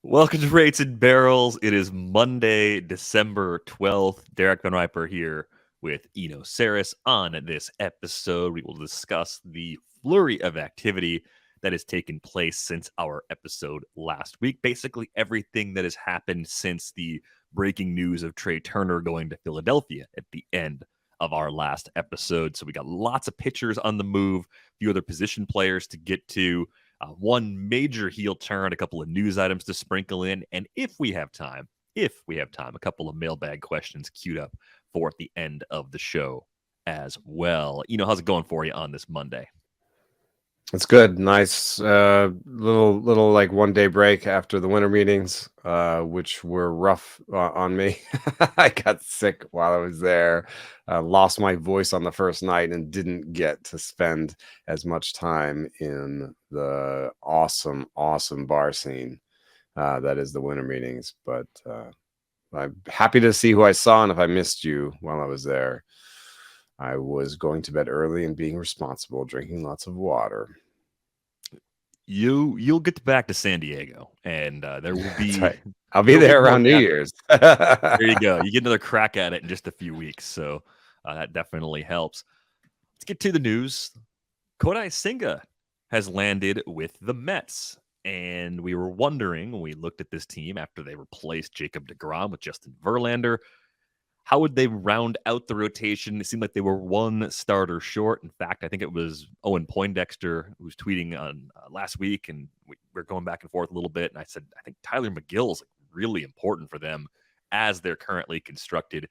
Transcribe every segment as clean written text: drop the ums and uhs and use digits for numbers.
Welcome to Rates and Barrels. It is Monday, December 12th. Derek Van Riper here with Eno Saris. On this episode, we will discuss the flurry of activity that has taken place since our episode last week. Basically, everything that has happened since the breaking news of Trey Turner going to Philadelphia at the end of our last episode. So we got lots of pitchers on the move, a few other position players to get to. One major heel turn, a couple of news items to sprinkle in, and if we have time, a couple of mailbag questions queued up for at the end of the show as well. How's it going for you on this Monday? It's good. Nice little like 1 day break after the winter meetings, which were rough on me. I got sick while I was there, lost my voice on the first night, and didn't get to spend as much time in the awesome bar scene that is the winter meetings. But I'm happy to see who I saw, and if I missed you while I was there, I was going to bed early and being responsible, drinking lots of water. You'll get back to San Diego, and there will be. Right. I'll be there around New Year's. There you go. You get another crack at it in just a few weeks, so that definitely helps. Let's get to the news. Kodai Senga has landed with the Mets. And we were wondering when we looked at this team after they replaced Jacob deGrom with Justin Verlander, how would they round out the rotation? It seemed like they were one starter short. In fact, I think it was Owen Poindexter who was tweeting on last week, and we're going back and forth a little bit. And I said, I think Tyler McGill's really important for them as they're currently constructed.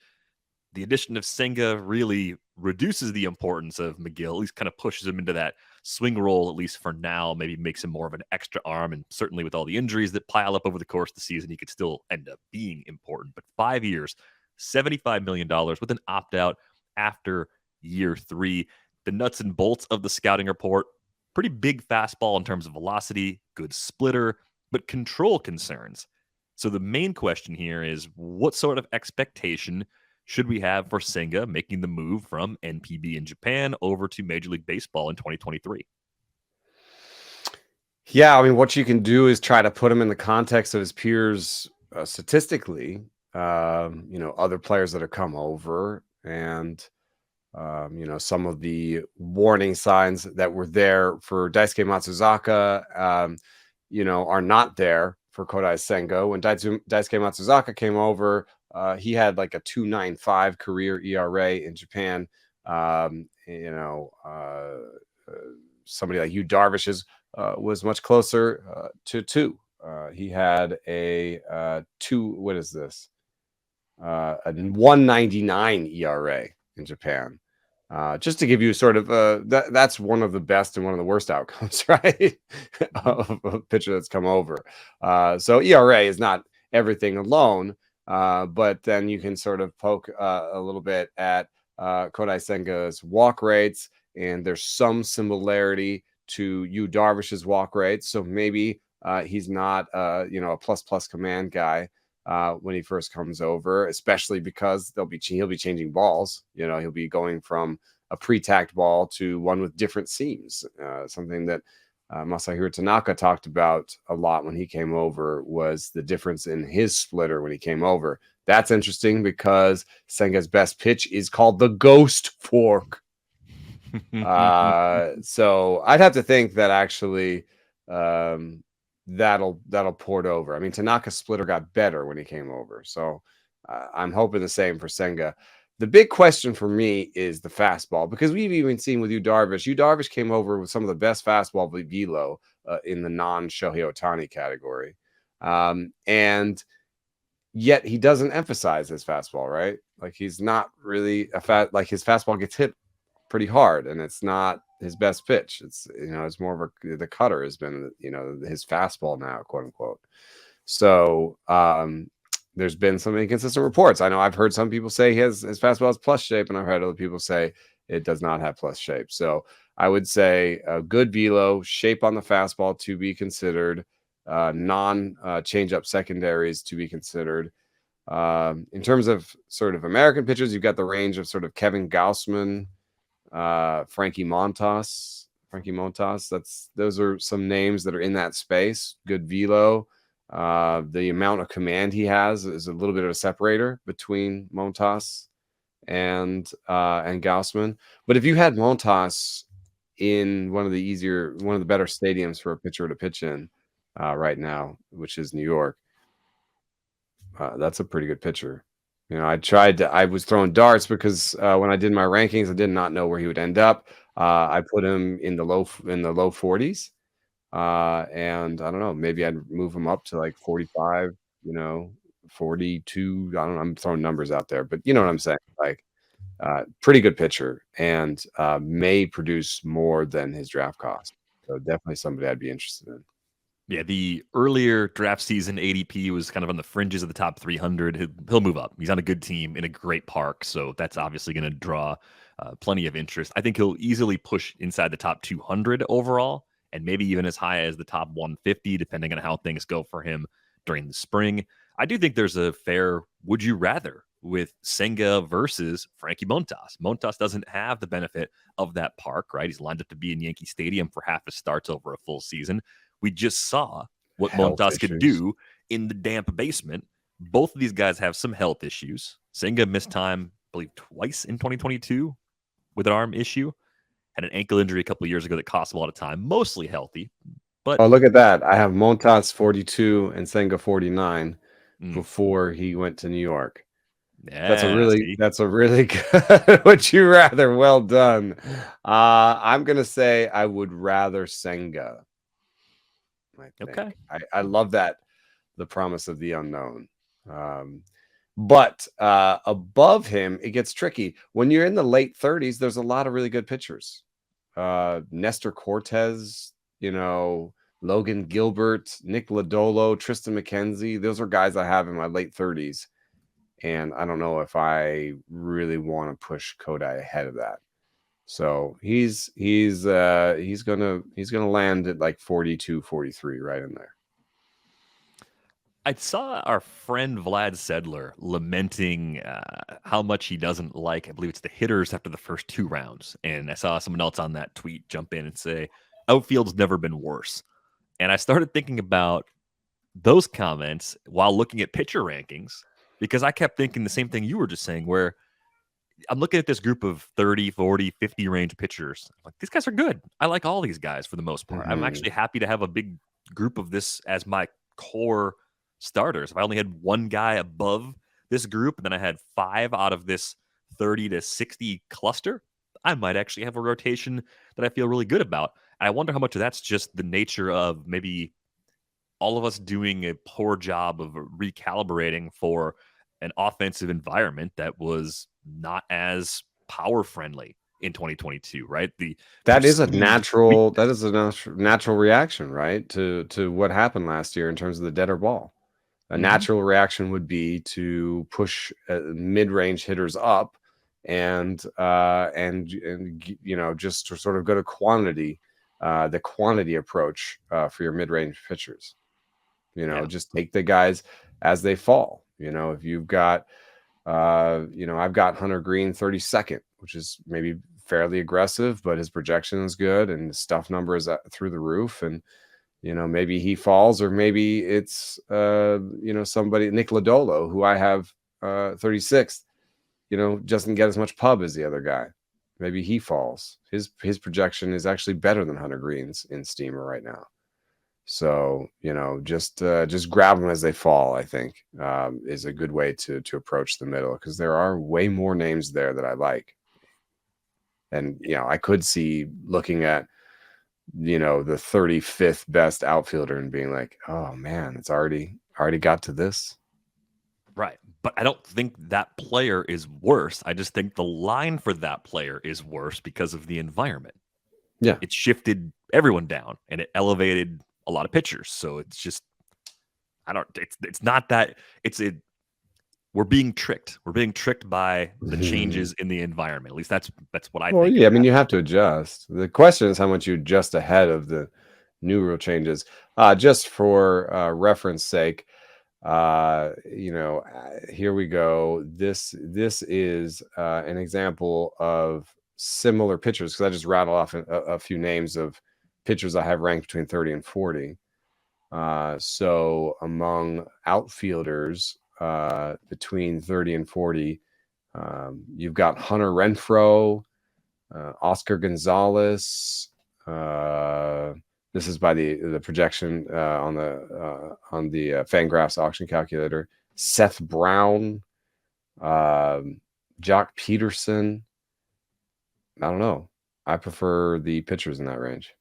The addition of Senga really reduces the importance of McGill, at least kind of pushes him into that swing role, at least for now, maybe makes him more of an extra arm. And certainly with all the injuries that pile up over the course of the season, he could still end up being important. But 5 years, $75 million with an opt-out after year 3. The nuts and bolts of the scouting report, pretty big fastball in terms of velocity, good splitter, but control concerns. So the main question here is, what sort of expectation should we have for Senga making the move from NPB in Japan over to Major League Baseball in 2023? Yeah, I mean, what you can do is try to put him in the context of his peers statistically, other players that have come over and, some of the warning signs that were there for Daisuke Matsuzaka, are not there for Kodai Senga. When Daisuke Matsuzaka came over, he had like a 2.95 career ERA in Japan. Somebody like Yu Darvish's was much closer to 2. He had a 2. What is this? A 1.99 ERA in Japan. Just to give you sort of that's one of the best and one of the worst outcomes, right? of a pitcher that's come over. So ERA is not everything alone, but then you can sort of poke a little bit at Kodai Senga's walk rates, and there's some similarity to Yu Darvish's walk rates. So maybe he's not a plus command guy when he first comes over, especially because he'll be changing balls. He'll be going from a pre-tacked ball to one with different seams. Something that Masahiro Tanaka talked about a lot when he came over was the difference in his splitter when he came over. That's interesting because Senga's best pitch is called the ghost fork. So I'd have to think that actually that'll port over. I mean, Tanaka's splitter got better when he came over, so I'm hoping the same for Senga. The big question for me is the fastball, because we've even seen with Yu Darvish. Yu Darvish came over with some of the best fastball velo in the non-Shohei Ohtani category, and yet he doesn't emphasize his fastball, right? Like, he's not really like his fastball gets hit pretty hard, and it's not his best pitch. It's it's more of the cutter has been his fastball now, quote unquote. So there's been some inconsistent reports. I know I've heard some people say his fastball is plus shape, and I've heard other people say it does not have plus shape. So I would say a good velo, shape on the fastball to be considered, non change-up secondaries to be considered. In terms of sort of American pitchers, you've got the range of sort of Kevin Gausman, Frankie Montas. Those are some names that are in that space. Good velo. The amount of command he has is a little bit of a separator between Montas and Gaussman. But if you had Montas in one of the better stadiums for a pitcher to pitch in right now, which is New York, that's a pretty good pitcher. I was throwing darts because when I did my rankings, I did not know where he would end up. I put him in the low 40s. And I don't know, maybe I'd move him up to like 45, 42. I don't know. I'm throwing numbers out there, but you know what I'm saying? Like, pretty good pitcher and may produce more than his draft cost. So definitely somebody I'd be interested in. Yeah, the earlier draft season ADP was kind of on the fringes of the top 300. He'll move up. He's on a good team in a great park, so that's obviously going to draw plenty of interest. I think he'll easily push inside the top 200 overall, and maybe even as high as the top 150, depending on how things go for him during the spring. I do think there's a fair would you rather with Senga versus Frankie Montas. Montas doesn't have the benefit of that park, right? He's lined up to be in Yankee Stadium for half his starts over a full season. We just saw what Montas could do in the damp basement. Both of these guys have some health issues. Senga missed time, I believe, twice in 2022 with an arm issue. Had an ankle injury a couple of years ago that cost him a lot of time, mostly healthy. But look at that. I have Montas 42 and Senga 49 before he went to New York. Yeah, that's a really good would you rather. Well done. I'm going to say I would rather Senga. Okay. I love that. The promise of the unknown. But above him, it gets tricky. When you're in the late 30s, there's a lot of really good pitchers. Nestor Cortez, Logan Gilbert, Nick Lodolo, Tristan McKenzie. Those are guys I have in my late 30s. And I don't know if I really want to push Kodai ahead of that. So he's gonna land at like 42, 43 right in there. I saw our friend Vlad Sedler lamenting how much he doesn't like, I believe it's the hitters after the first 2 rounds. And I saw someone else on that tweet jump in and say, outfield's never been worse. And I started thinking about those comments while looking at pitcher rankings, because I kept thinking the same thing you were just saying, where I'm looking at this group of 30, 40, 50 range pitchers. Like, these guys are good. I like all these guys for the most part. I'm actually happy to have a big group of this as my core starters. If I only had one guy above this group and then I had 5 out of this 30 to 60 cluster, I might actually have a rotation that I feel really good about. And I wonder how much of that's just the nature of maybe all of us doing a poor job of recalibrating for an offensive environment that was not as power friendly in 2022, right? That is a natural reaction, right? To what happened last year in terms of the deader ball. A natural reaction would be to push mid-range hitters up and just to sort of go to quantity, the quantity approach for your mid-range pitchers. Just take the guys as they fall. If you've got I've got Hunter Green 32nd, which is maybe fairly aggressive, but his projection is good and the stuff number is through the roof. And, maybe he falls, or maybe it's, somebody, Nick Lodolo, who I have 36th, doesn't get as much pub as the other guy. Maybe he falls. His projection is actually better than Hunter Green's in Steamer right now. So, just grab them as they fall, I think, is a good way to approach the middle, because there are way more names there that I like. And, I could see looking at, the 35th best outfielder and being like, oh man, it's already got to this. Right. But I don't think that player is worse. I just think the line for that player is worse because of the environment. Yeah. It shifted everyone down and it elevated a lot of pitchers. So it's just, it's not that we're being tricked. We're being tricked by the changes in the environment. At least that's what I think. Well, yeah, I mean, you have to adjust. The question is how much you adjust ahead of the new rule changes. Just for reference sake, here we go. This is an example of similar pitchers, because I just rattle off a few names of pitchers I have ranked between 30 and 40. So among outfielders between 30 and 40, you've got Hunter Renfroe, Oscar Gonzalez. This is by the projection on the Fangraphs auction calculator. Seth Brown, Jock Peterson. I don't know. I prefer the pitchers in that range.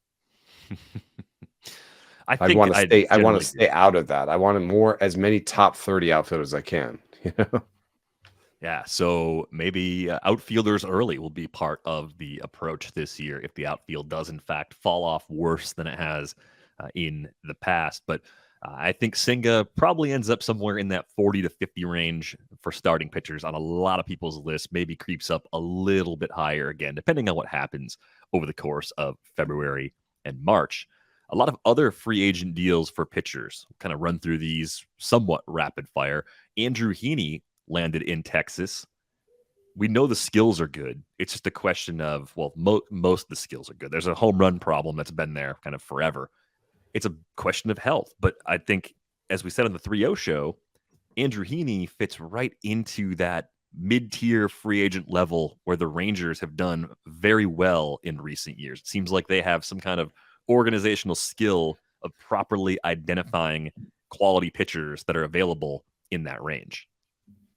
I want to stay out of that. I want as many top 30 outfielders as I can. Yeah, so maybe outfielders early will be part of the approach this year if the outfield does in fact fall off worse than it has in the past. But I think Senga probably ends up somewhere in that 40 to 50 range for starting pitchers on a lot of people's list. Maybe creeps up a little bit higher again, depending on what happens over the course of February and March. A lot of other free agent deals for pitchers. We'll kind of run through these somewhat rapid fire. Andrew Heaney landed in Texas. We know the skills are good. It's just a question of, well, most of the skills are good. There's a home run problem that's been there kind of forever. It's a question of health. But I think, as we said on the 3-0 show, Andrew Heaney fits right into that mid-tier free agent level where the Rangers have done very well in recent years. It seems like they have some kind of organizational skill of properly identifying quality pitchers that are available in that range.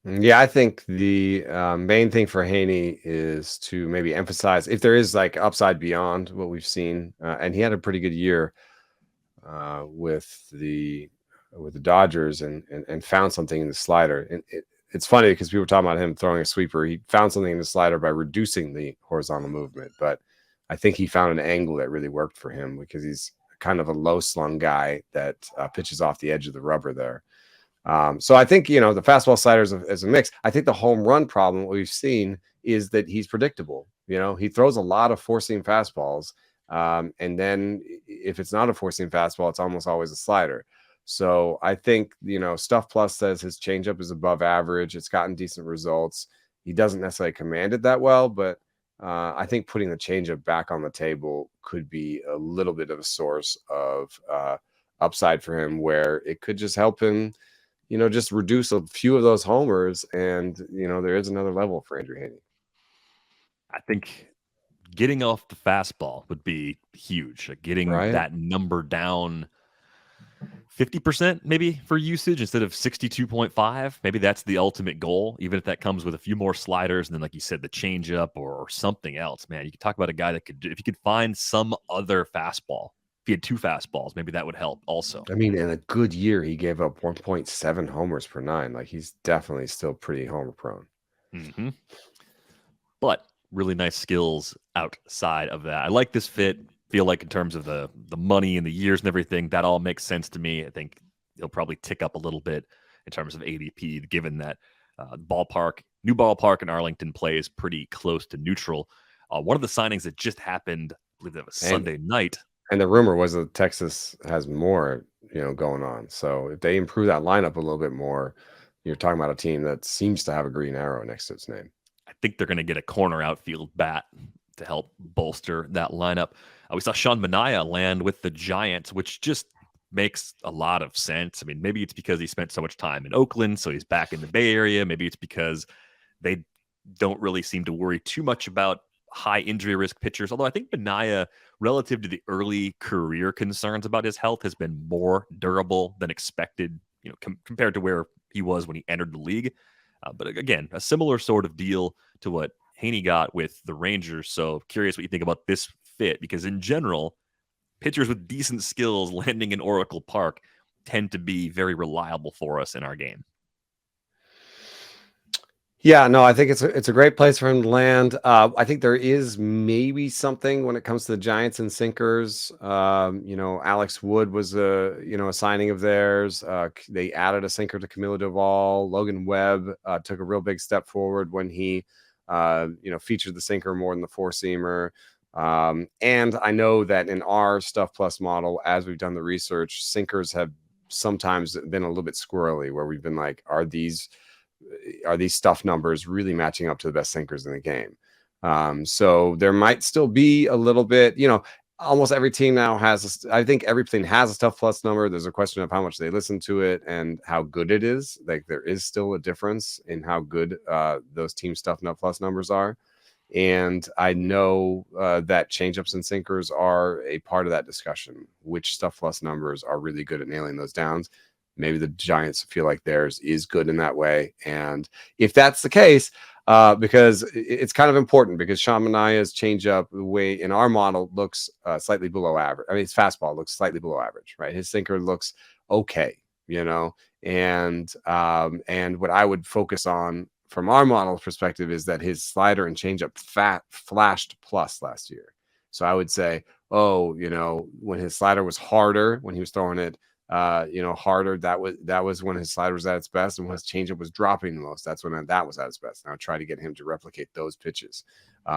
Yeah, I think the main thing for Heaney is to maybe emphasize if there is like upside beyond what we've seen, and he had a pretty good year with the Dodgers and found something in the slider. And it's funny because people were talking about him throwing a sweeper. He found something in the slider by reducing the horizontal movement, but I think he found an angle that really worked for him because he's kind of a low slung guy that pitches off the edge of the rubber there. So I think, the fastball slider is a mix. I think the home run problem what we've seen is that he's predictable. He throws a lot of four-seam fastballs. And then if it's not a four-seam fastball, it's almost always a slider. So I think, Stuff Plus says his changeup is above average. It's gotten decent results. He doesn't necessarily command it that well, but I think putting the changeup back on the table could be a little bit of a source of upside for him where it could just help him just reduce a few of those homers. And, there is another level for Andrew Heaney. I think getting off the fastball would be huge. Getting that number down 50% maybe for usage instead of 62.5. Maybe that's the ultimate goal, even if that comes with a few more sliders. And then, like you said, the changeup or something else, man, you could talk about a guy that could, if you could find some other fastball. If he had 2 fastballs, maybe that would help also. I mean, in a good year, he gave up 1.7 homers per 9. Like, he's definitely still pretty homer prone. Mm-hmm. But really nice skills outside of that. I like this fit. Feel like in terms of the money and the years and everything, that all makes sense to me. I think he'll probably tick up a little bit in terms of ADP, given that new ballpark in Arlington plays pretty close to neutral. One of the signings that just happened, I believe that was Sunday night. And the rumor was that Texas has more, going on. So if they improve that lineup a little bit more, you're talking about a team that seems to have a green arrow next to its name. I think they're going to get a corner outfield bat to help bolster that lineup. We saw Sean Manaea land with the Giants, which just makes a lot of sense. I mean, maybe it's because he spent so much time in Oakland, so he's back in the Bay Area. Maybe it's because they don't really seem to worry too much about high injury risk pitchers. Although I think Manaea, relative to the early career concerns about his health, has been more durable than expected, compared to where he was when he entered the league. But again, a similar sort of deal to what Heaney got with the Rangers. So curious what you think about this fit, because in general, pitchers with decent skills landing in Oracle Park tend to be very reliable for us in our game. Yeah, no, I think it's a great place for him to land. I think there is maybe something when it comes to the Giants and sinkers. Alex Wood was a signing of theirs. They added a sinker to Camilo Doval. Logan Webb took a real big step forward when he featured the sinker more than the four-seamer. And I know that in our Stuff Plus model, as we've done the research, sinkers have sometimes been a little bit squirrely, where we've been like, are these stuff numbers really matching up to the best sinkers in the game? So there might still be a little bit, almost every team now has, I think everything has a stuff plus number. There's a question of how much they listen to it and how good it is. Like there is still a difference in how good those team stuff plus numbers are. And I know that changeups and sinkers are a part of that discussion. Which stuff plus numbers are really good at nailing those downs? Maybe the Giants feel like theirs is good in that way. And if that's the case, because it's kind of important, because Sean Manaea's changeup, the way in our model, looks slightly below average. I mean, his fastball looks slightly below average, right? His sinker looks okay, you know. And what I would focus on from our model perspective is that his slider and changeup flashed plus last year. So I would say, you know, when his slider was harder, when he was throwing it, you know, harder, that was when his slider was at its best, and when his changeup was dropping the most, that's when that was at its best. And I'll try to get him to replicate those pitches.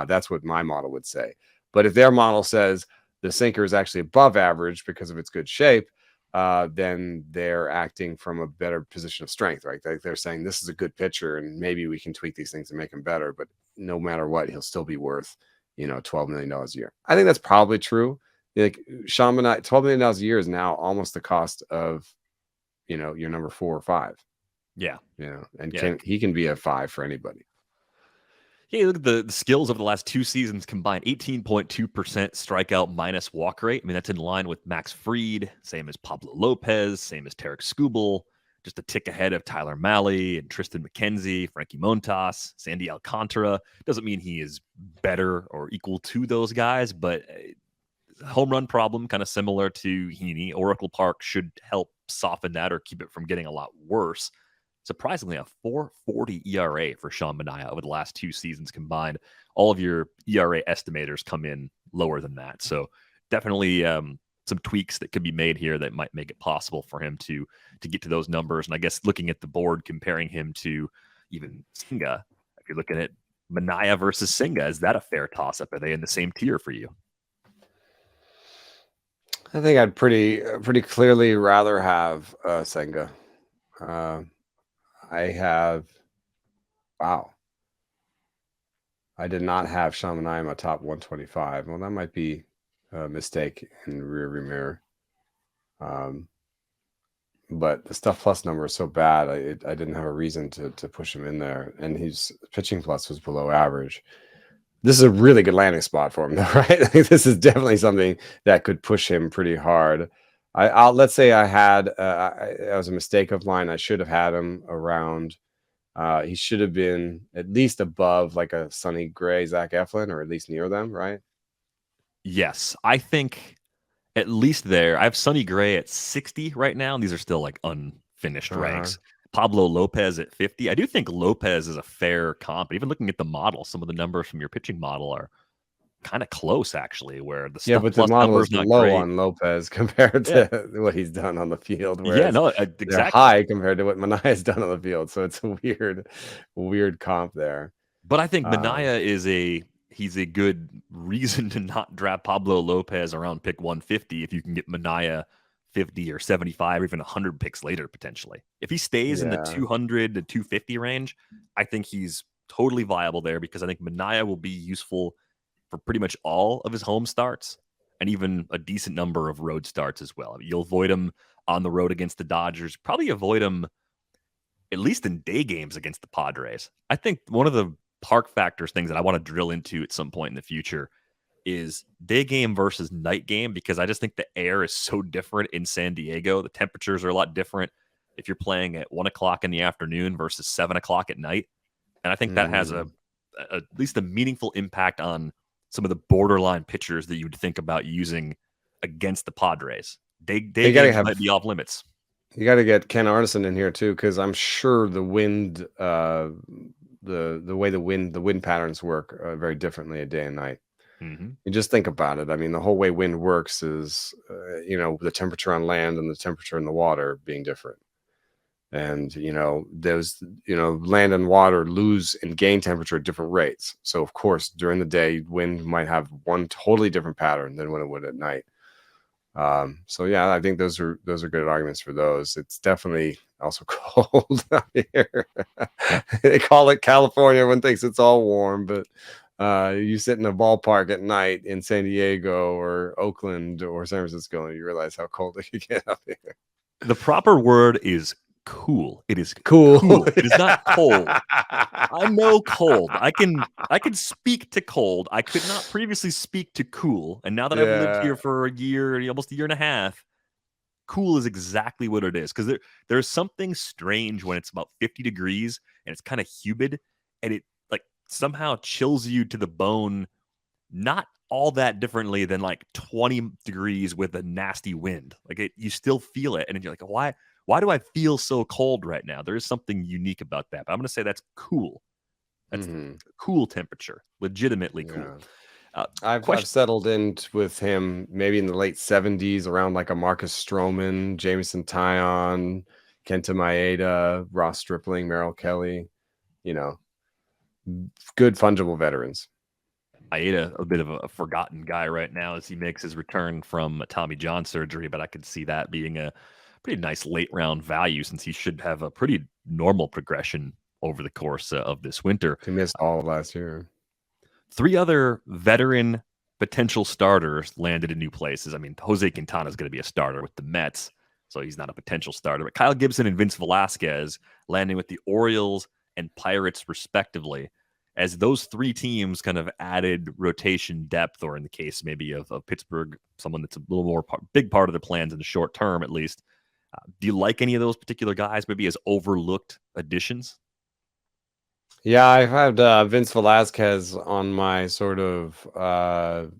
That's what my model would say. But if their model says the sinker is actually above average because of its good shape, then they're acting from a better position of strength, right? They're saying this is a good pitcher, and maybe we can tweak these things and make him better. But no matter what, he'll still be worth, you know, $12 million a year. I think that's probably true. Like Sean Manaea, $12 million a year is now almost the cost of, you know, your number 4 or 5. Yeah, you know, and he can be a 5 for anybody. Yeah, look at the skills over the last 2 seasons combined: 18.2% strikeout minus walk rate. I mean, that's in line with Max Fried, same as Pablo Lopez, same as Tarek Skubal, just a tick ahead of Tyler Mahle and Tristan McKenzie, Frankie Montas, Sandy Alcantara. Doesn't mean he is better or equal to those guys, but home run problem, kind of similar to Heaney. Oracle Park should help soften that or keep it from getting a lot worse. Surprisingly, a 4.40 ERA for Sean Manaea over the last 2 seasons combined. All of your ERA estimators come in lower than that. So definitely some tweaks that could be made here that might make it possible for him to get to those numbers. And I guess looking at the board, comparing him to even Senga, if you're looking at Manaea versus Senga, is that a fair toss-up? Are they in the same tier for you? I think I'd pretty clearly rather have Senga. I did not have Sean Manaea in my top 125. Well, that might be a mistake in the rearview mirror. But the stuff plus number is so bad, I didn't have a reason to push him in there. And his pitching plus was below average. This is a really good landing spot for him, though, right? This is definitely something that could push him pretty hard. Let's say I had that was a mistake of mine. I should have had him around. He should have been at least above like a Sonny Gray, Zach Eflin, or at least near them, right? Yes, I think at least there. I have Sonny Gray at 60 right now, and these are still like unfinished ranks. Pablo Lopez at 50. I do think Lopez is a fair comp. Even looking at the model, some of the numbers from your pitching model are kind of close, actually, where the stuff but plus the model is not low great on Lopez compared to what he's done on the field. Yeah, no, They're exactly. high compared to what Manaea's done on the field. So it's a weird comp there. But I think Manaea is he's a good reason to not draft Pablo Lopez around pick 150 if you can get Manaea 50 or 75 or even 100 picks later, potentially. If he stays in the 200 to 250 range, I think he's totally viable there, because I think Manaea will be useful for pretty much all of his home starts and even a decent number of road starts as well. You'll avoid him on the road against the Dodgers, probably avoid him at least in day games against the Padres. I think one of the park factors things that I want to drill into at some point in the future is day game versus night game, because I just think the air is so different in San Diego. The temperatures are a lot different if you're playing at 1 o'clock in the afternoon versus 7 o'clock at night. And I think that has at least a meaningful impact on some of the borderline pitchers that you would think about using against the Padres. Day games might be off limits. You got to get Ken Arneson in here too, because I'm sure the wind, the way the wind patterns work very differently a day and night. You just think about it. I mean, the whole way wind works is, the temperature on land and the temperature in the water being different. And, those, land and water lose and gain temperature at different rates. So, of course, during the day, wind might have one totally different pattern than when it would at night. So, yeah, I think those are good arguments for those. It's definitely also cold out here. They call it California. Everyone thinks it's all warm, but You sit in a ballpark at night in San Diego or Oakland or San Francisco, and you realize how cold it can get up here. The proper word is cool. It is Cool. cool. It is not cold. I know cold. I can speak to cold. I could not previously speak to cool. And now that I've lived here for a year, almost a year and a half, cool is exactly what it is. Because there's something strange when it's about 50 degrees and it's kind of humid and it like somehow chills you to the bone, not all that differently than like 20 degrees with a nasty wind. Like you still feel it. And you're like, why do I feel so cold right now? There is something unique about that. But I'm going to say that's cool. That's cool temperature, legitimately cool. I've settled in with him maybe in the late 70s around like a Marcus Stroman, Jameson Taillon, Kenta Maeda, Ross Stripling, Merrill Kelly, good fungible veterans. Maeda, a bit of a forgotten guy right now as he makes his return from Tommy John surgery, but I could see that being a pretty nice late round value since he should have a pretty normal progression over the course of this winter. He missed all of last year. 3 other veteran potential starters landed in new places. I mean, Jose Quintana is going to be a starter with the Mets, so he's not a potential starter. But Kyle Gibson and Vince Velasquez landing with the Orioles and Pirates, respectively, as those 3 teams kind of added rotation depth, or in the case maybe of Pittsburgh, someone that's a little more big part of the plans in the short term, at least. Do you like any of those particular guys, maybe as overlooked additions? Yeah, I've had Vince Velasquez on my sort of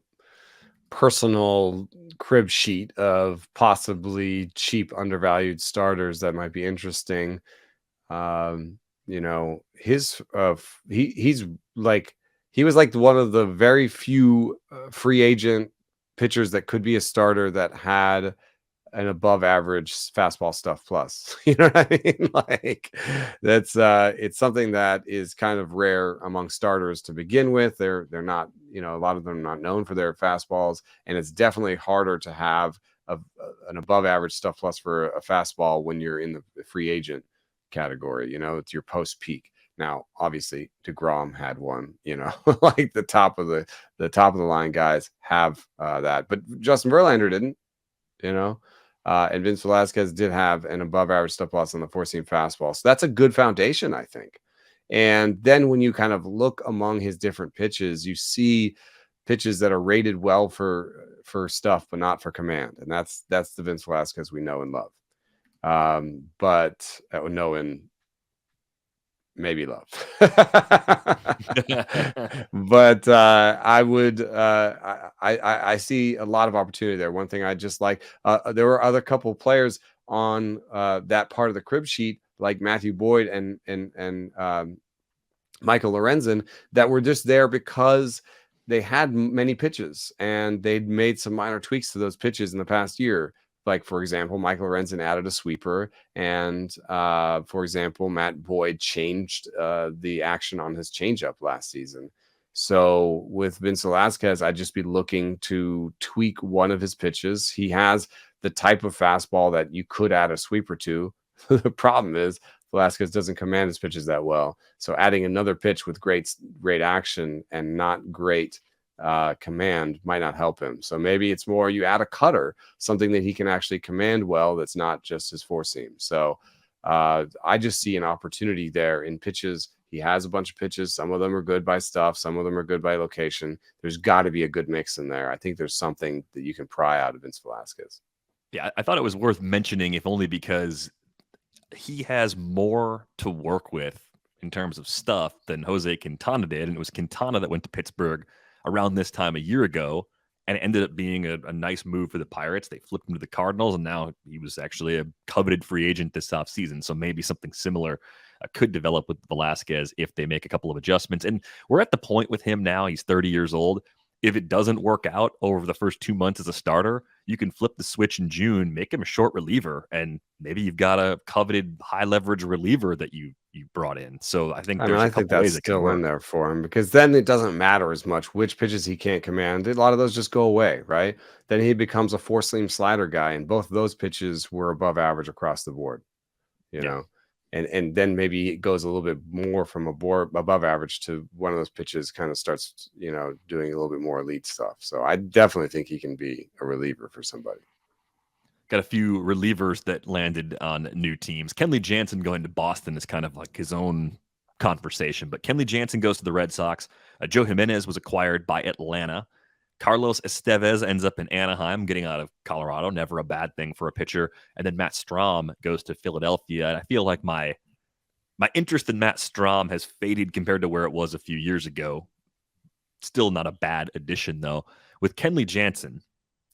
personal crib sheet of possibly cheap, undervalued starters that might be interesting. He's like he was like one of the very few free agent pitchers that could be a starter that had an above average fastball stuff plus. You know what I mean? Like that's it's something that is kind of rare among starters to begin with. They're not, a lot of them are not known for their fastballs, and it's definitely harder to have an above average stuff plus for a fastball when you're in the free agent category. It's your post peak. Now, obviously, DeGrom had one. Like the top of the line guys have that, but Justin Verlander didn't. And Vince Velasquez did have an above average stuff loss on the 4-seam fastball. So that's a good foundation, I think. And then when you kind of look among his different pitches, you see pitches that are rated well for stuff, but not for command. And that's the Vince Velasquez we know and love. But know and maybe love. But I would I see a lot of opportunity there. One thing I just like, there were other couple players on that part of the crib sheet, like Matthew Boyd and Michael Lorenzen, that were just there because they had many pitches and they'd made some minor tweaks to those pitches in the past year. Like, for example, Michael Lorenzen added a sweeper, and for example, Matt Boyd changed the action on his changeup last season. So with Vince Velasquez, I'd just be looking to tweak one of his pitches. He has the type of fastball that you could add a sweeper to. The problem is Velasquez doesn't command his pitches that well. So adding another pitch with great action and not great command might not help him. So maybe it's more you add a cutter, something that he can actually command well, that's not just his 4-seam. So I just see an opportunity there in pitches. He has a bunch of pitches. Some of them are good by stuff. Some of them are good by location. There's got to be a good mix in there. I think there's something that you can pry out of Vince Velasquez. Yeah, I thought it was worth mentioning, if only because he has more to work with in terms of stuff than Jose Quintana did. And it was Quintana that went to Pittsburgh around this time a year ago, and it ended up being a nice move for the Pirates. They flipped him to the Cardinals, and now he was actually a coveted free agent this offseason. So maybe something similar could develop with Velasquez if they make a couple of adjustments. And we're at the point with him now, he's 30 years old. If it doesn't work out over the first 2 months as a starter, you can flip the switch in June, make him a short reliever, and maybe you've got a coveted high leverage reliever that you brought in. So I think that's still in there for him, because then it doesn't matter as much which pitches he can't command. A lot of those just go away, right? Then he becomes a 4-seam slider guy, and both of those pitches were above average across the board. You know, and then maybe it goes a little bit more from above average to one of those pitches kind of starts, doing a little bit more elite stuff. So I definitely think he can be a reliever for somebody. Got a few relievers that landed on new teams. Kenley Jansen going to Boston is kind of like his own conversation, but Kenley Jansen goes to the Red Sox. Joe Jimenez was acquired by Atlanta. Carlos Estévez ends up in Anaheim, getting out of Colorado. Never a bad thing for a pitcher. And then Matt Strahm goes to Philadelphia. And I feel like my interest in Matt Strahm has faded compared to where it was a few years ago. Still not a bad addition, though. With Kenley Jansen,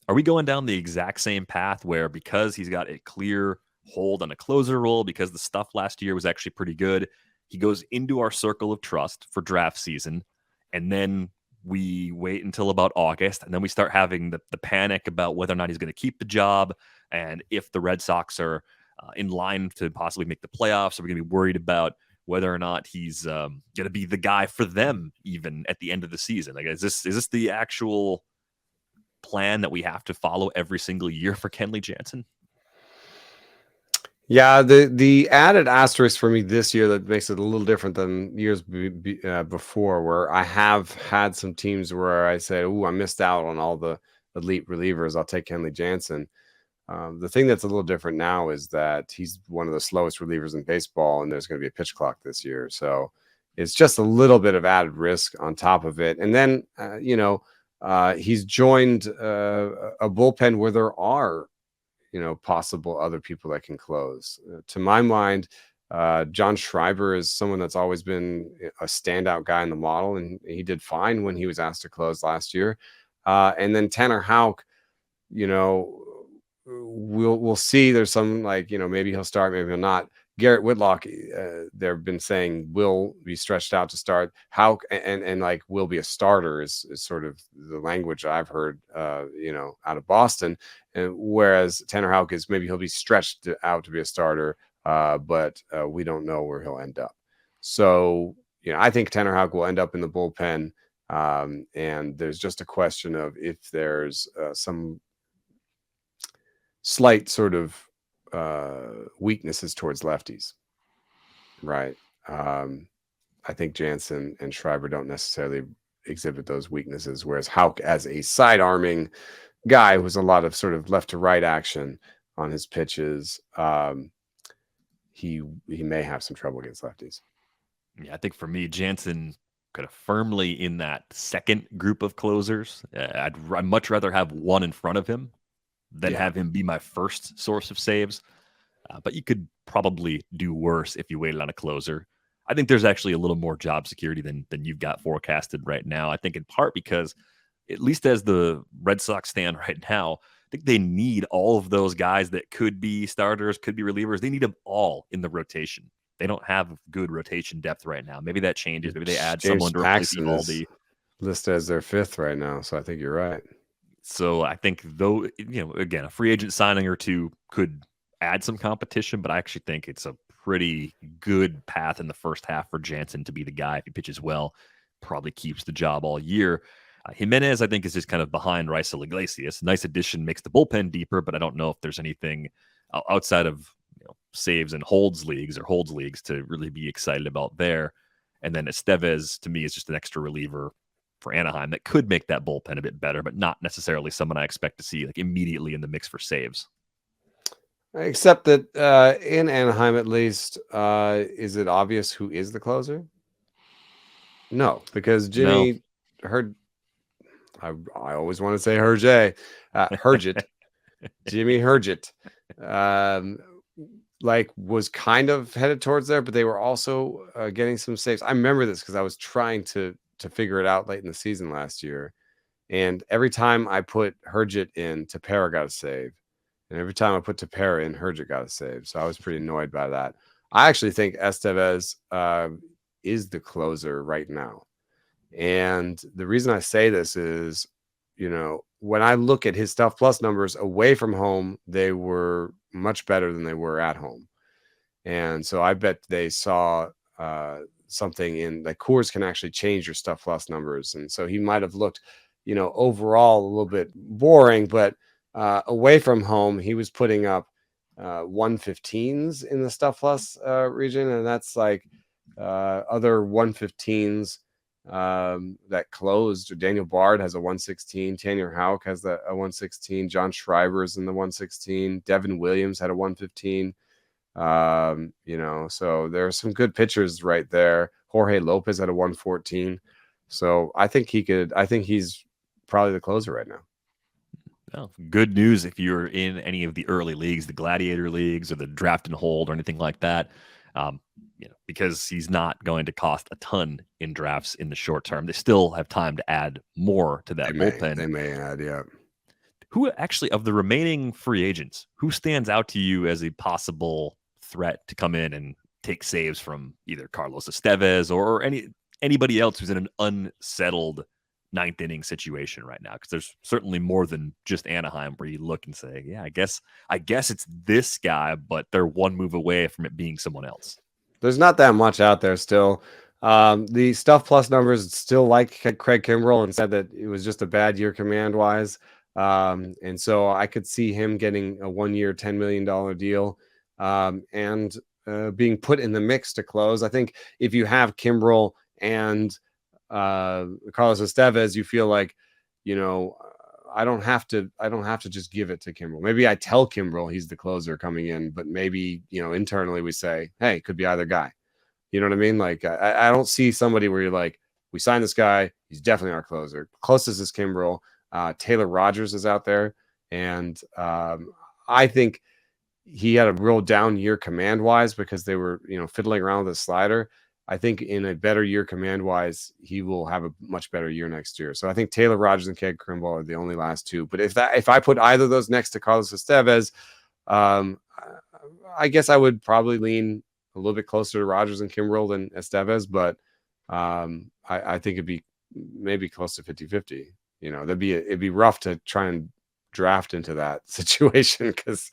are we going down the exact same path where because he's got a clear hold on a closer role, because the stuff last year was actually pretty good, he goes into our circle of trust for draft season, and then we wait until about August, and then we start having the panic about whether or not he's going to keep the job, and if the Red Sox are in line to possibly make the playoffs, are we going to be worried about whether or not he's going to be the guy for them even at the end of the season? Like, is this the actual plan that we have to follow every single year for Kenley Jansen? Yeah, the added asterisk for me this year that makes it a little different than years before, where I have had some teams where I say, "Ooh, I missed out on all the elite relievers. I'll take Kenley Jansen." The thing that's a little different now is that he's one of the slowest relievers in baseball, and there's going to be a pitch clock this year, so it's just a little bit of added risk on top of it. And then, he's joined a bullpen where there are, possible other people that can close. To my mind, John Schreiber is someone that's always been a standout guy in the model, and he did fine when he was asked to close last year. And then Tanner Houck, we'll see. There's some maybe he'll start, maybe he'll not. Garrett Whitlock, they've been saying will be stretched out to start. Houck and will be a starter is sort of the language I've heard, out of Boston. And whereas Tanner Houck is maybe he'll be stretched out to be a starter, but we don't know where he'll end up. So, I think Tanner Houck will end up in the bullpen. And there's just a question of if there's some slight sort of weaknesses towards lefties, right? I think Jansen and Schreiber don't necessarily exhibit those weaknesses, whereas Houck, as a side arming guy who's a lot of sort of left to right action on his pitches, he may have some trouble against lefties. Yeah, I think for me, Jansen kind of firmly in that second group of closers. I'd much rather have one in front of him than have him be my first source of saves. But you could probably do worse if you waited on a closer. I think there's actually a little more job security than you've got forecasted right now. I think in part because, at least as the Red Sox stand right now, I think they need all of those guys that could be starters, could be relievers. They need them all in the rotation. They don't have good rotation depth right now. Maybe that changes. Maybe they add someone to replace Evaldi. Listed as their fifth right now, so I think you're right. So I think, though, again, a free agent signing or two could add some competition, but I actually think it's a pretty good path in the first half for Jansen to be the guy. If he pitches well, probably keeps the job all year. Jimenez, I think, is just kind of behind Raisel Iglesias. Nice addition, makes the bullpen deeper, but I don't know if there's anything outside of saves and holds leagues to really be excited about there. And then Estévez, to me, is just an extra reliever for Anaheim that could make that bullpen a bit better, but not necessarily someone I expect to see immediately in the mix for saves. Except that in Anaheim, at least, is it obvious who is the closer? No, because Jimmy heard. I always want to say Hergé, Hergit, Jimmy Hergit, was kind of headed towards there, but they were also getting some saves. I remember this because I was trying to figure it out late in the season last year, and every time I put Hergit in, Tepera got a save. And every time I put Tepera in, Hergit got a save. So I was pretty annoyed by that. I actually think Estévez is the closer right now. And the reason I say this is, when I look at his Stuff Plus numbers away from home, they were much better than they were at home. And so I bet they saw something in Coors can actually change your Stuff Plus numbers. And so he might have looked, overall a little bit boring, but away from home, he was putting up 115s in the Stuff Plus region, and that's like other 115s that closed. Daniel Bard has a 116. Tanner Houck has a 116. John Schreiber's in the 116. Devin Williams had a 115. So there are some good pitchers right there. Jorge Lopez had a 114. So I think he's probably the closer right now. Well, good news if you're in any of the early leagues, the Gladiator leagues or the draft and hold or anything like that, because he's not going to cost a ton in drafts in the short term. They still have time to add more to that bullpen. They may add, yeah. Who actually, of the remaining free agents, who stands out to you as a possible threat to come in and take saves from either Carlos Estévez or anybody else who's in an unsettled ninth inning situation right now? Because there's certainly more than just Anaheim where you look and say, yeah, I guess it's this guy, but they're one move away from it being someone else. There's not that much out there still. The Stuff Plus numbers still like Craig Kimbrell and said that it was just a bad year command wise. And so I could see him getting a 1 year, $10 million deal and being put in the mix to close. I think if you have Kimbrell and Carlos Estévez, you feel like, I don't have to just give it to Kimbrell. Maybe I tell Kimbrell he's the closer coming in, but maybe, internally we say, hey, it could be either guy. You know what I mean? Like, I don't see somebody where you're like, we signed this guy, he's definitely our closer. Closest is Kimbrell. Taylor Rogers is out there. And I think he had a real down year command wise because they were, fiddling around with the slider. I think in a better year command wise, he will have a much better year next year. So I think Taylor Rogers and Craig Kimbrell are the only last two. But if I put either of those next to Carlos Estévez, I guess I would probably lean a little bit closer to Rogers and Kimbrell than Estévez. But I think it'd be maybe close to 50-50. It'd be rough to try and draft into that situation because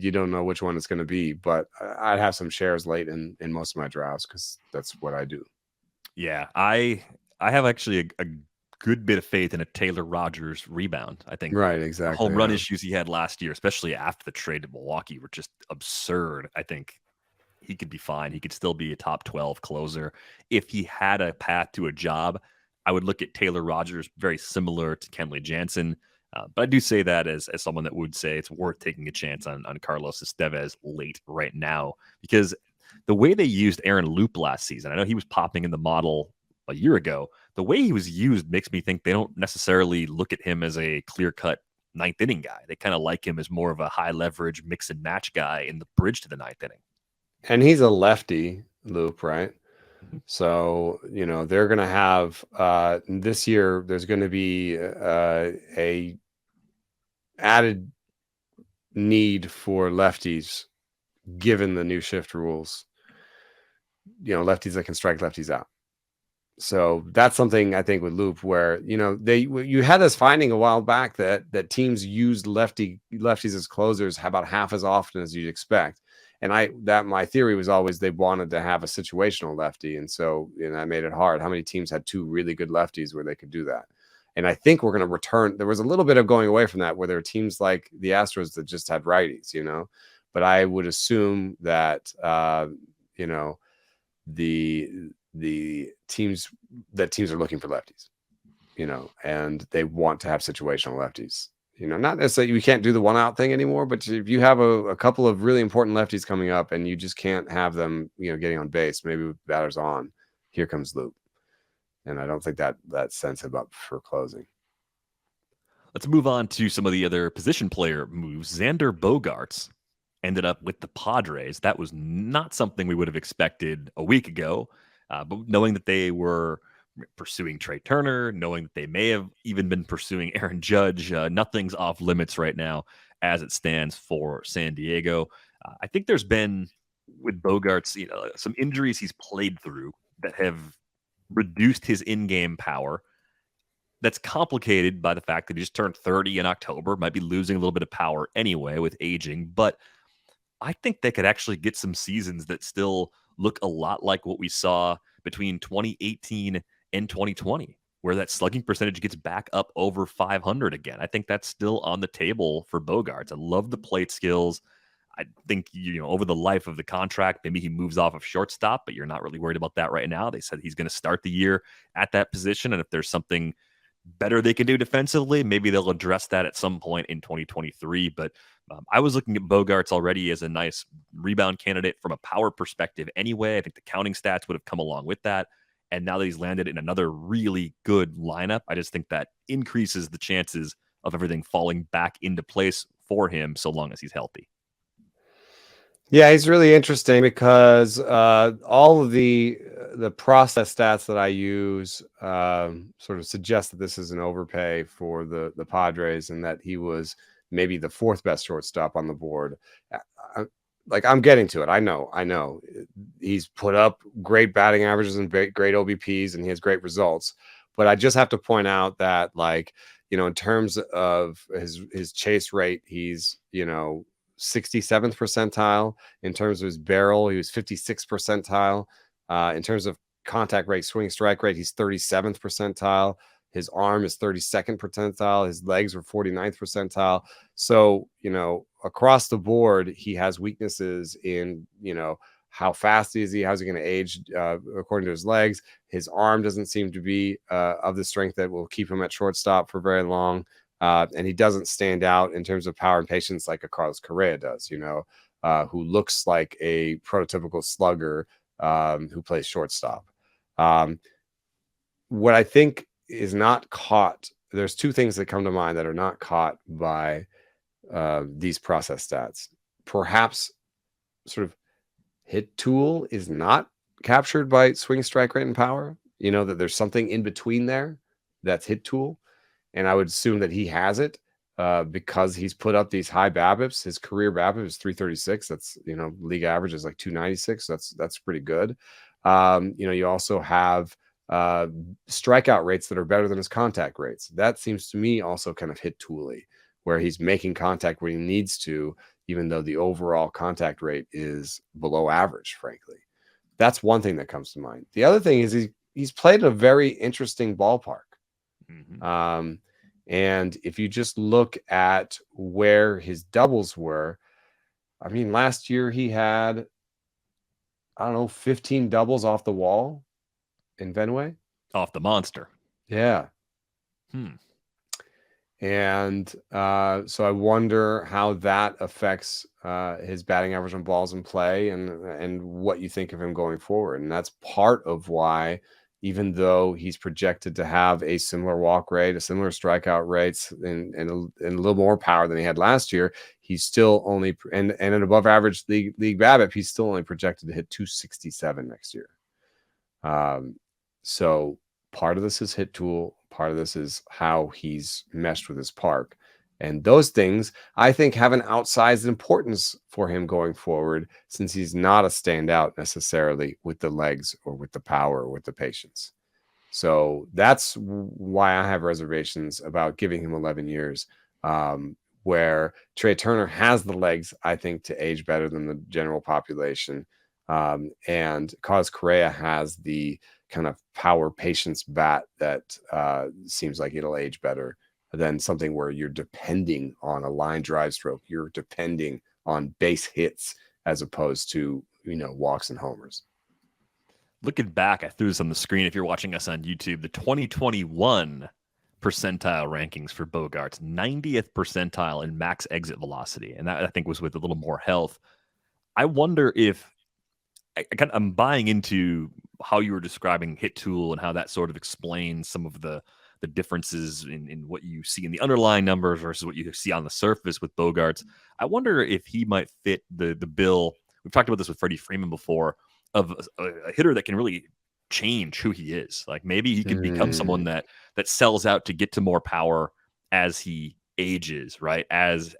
you don't know which one it's going to be. But I'd have some shares late in most of my drafts because that's what I do. Yeah, I have actually a good bit of faith in a Taylor Rogers rebound. I think right, exactly. The home run issues he had last year, especially after the trade to Milwaukee, were just absurd. I think he could be fine. He could still be a top 12 closer. If he had a path to a job, I would look at Taylor Rogers very similar to Kenley Jansen. But I do say that as someone that would say it's worth taking a chance on Carlos Estévez late right now, because the way they used Aaron Loop last season, I know he was popping in the model a year ago. The way he was used makes me think they don't necessarily look at him as a clear-cut ninth inning guy. They kind of like him as more of a high leverage mix and match guy in the bridge to the ninth inning. And he's a lefty, Loop, right? So, they're going to have this year, there's going to be a added need for lefties given the new shift rules, lefties that can strike lefties out. So that's something I think with Loop where, you had this finding a while back that teams used lefties as closers about half as often as you'd expect. And my theory was always they wanted to have a situational lefty. And so, that made it hard. How many teams had two really good lefties where they could do that? And I think we're going to return. There was a little bit of going away from that where there are teams like the Astros that just had righties, but I would assume that, the teams are looking for lefties, and they want to have situational lefties. Not necessarily you can't do the one out thing anymore, but if you have a couple of really important lefties coming up and you just can't have them, getting on base, maybe with batters on, here comes Loop. And I don't think that sets him up for closing. Let's move on to some of the other position player moves. Xander Bogaerts ended up with the Padres. That was not something we would have expected a week ago, but knowing that they were pursuing Trey Turner, knowing that they may have even been pursuing Aaron Judge. Nothing's off limits right now as it stands for San Diego. I think there's been, with Bogaerts, some injuries he's played through that have reduced his in-game power. That's complicated by the fact that he just turned 30 in October, might be losing a little bit of power anyway with aging, but I think they could actually get some seasons that still look a lot like what we saw between 2018 and 2020, where that slugging percentage gets back up over 500 again. I think that's still on the table for Bogaerts. I love the plate skills. I think, over the life of the contract, maybe he moves off of shortstop, but you're not really worried about that right now. They said he's going to start the year at that position. And if there's something better they can do defensively, maybe they'll address that at some point in 2023. But I was looking at Bogaerts already as a nice rebound candidate from a power perspective anyway. I think the counting stats would have come along with that. And now that he's landed in another really good lineup, I just think that increases the chances of everything falling back into place for him so long as he's healthy. Yeah, he's really interesting because all of the process stats that I use sort of suggest that this is an overpay for the Padres and that he was maybe the fourth best shortstop on the board. I'm getting to it. I know. He's put up great batting averages and great OBPs, and he has great results. But I just have to point out that, in terms of his chase rate, he's, 67th percentile. In terms of his barrel, he was 56th percentile. In terms of contact rate, swing strike rate, he's 37th percentile. His arm is 32nd percentile. His legs were 49th percentile. So, across the board, he has weaknesses in, how fast is he? How's he going to age according to his legs? His arm doesn't seem to be of the strength that will keep him at shortstop for very long. And he doesn't stand out in terms of power and patience like a Carlos Correa does, who looks like a prototypical slugger who plays shortstop. What I think is not caught, there's two things that come to mind that are not caught by these process stats. Perhaps sort of hit tool is not captured by swing strike rate and power, that there's something in between there that's hit tool. And I would assume that he has it because he's put up these high BABIPs. His career BABIP is 336. That's, league average is like 296. So that's pretty good. You also have strikeout rates that are better than his contact rates. That seems to me also kind of hit tooly, where he's making contact when he needs to, even though the overall contact rate is below average, frankly. That's one thing that comes to mind. The other thing is he's played in a very interesting ballpark. Mm-hmm. And if you just look at where his doubles were, I mean, last year he had, 15 doubles off the wall in Fenway. Off the monster. Yeah. And so I wonder how that affects his batting average on balls in play and what you think of him going forward. And that's part of why, even though he's projected to have a similar walk rate, a similar strikeout rates, and a little more power than he had last year, he's still only and an above average league BABIP, he's still only projected to hit 267 next year. So part of this is hit tool. Part of this is how he's meshed with his park. And those things, I think, have an outsized importance for him going forward, since he's not a standout necessarily with the legs or with the power or with the patience. So that's why I have reservations about giving him 11 years, where Trey Turner has the legs, I think, to age better than the general population. And Carlos Correa has the kind of power patience bat that seems like it'll age better than something where you're depending on a line drive stroke. You're depending on base hits as opposed to, walks and homers. Looking back, I threw this on the screen if you're watching us on YouTube, the 2021 percentile rankings for Bogaerts, 90th percentile in max exit velocity. And that, I think, was with a little more health. I wonder if I'm buying into how you were describing hit tool and how that sort of explains some of the differences in what you see in the underlying numbers versus what you see on the surface with Bogaerts. I wonder if he might fit the bill. We've talked about this with Freddie Freeman before, of a hitter that can really change who he is. Like, maybe he can become someone that sells out to get to more power as he ages, right? As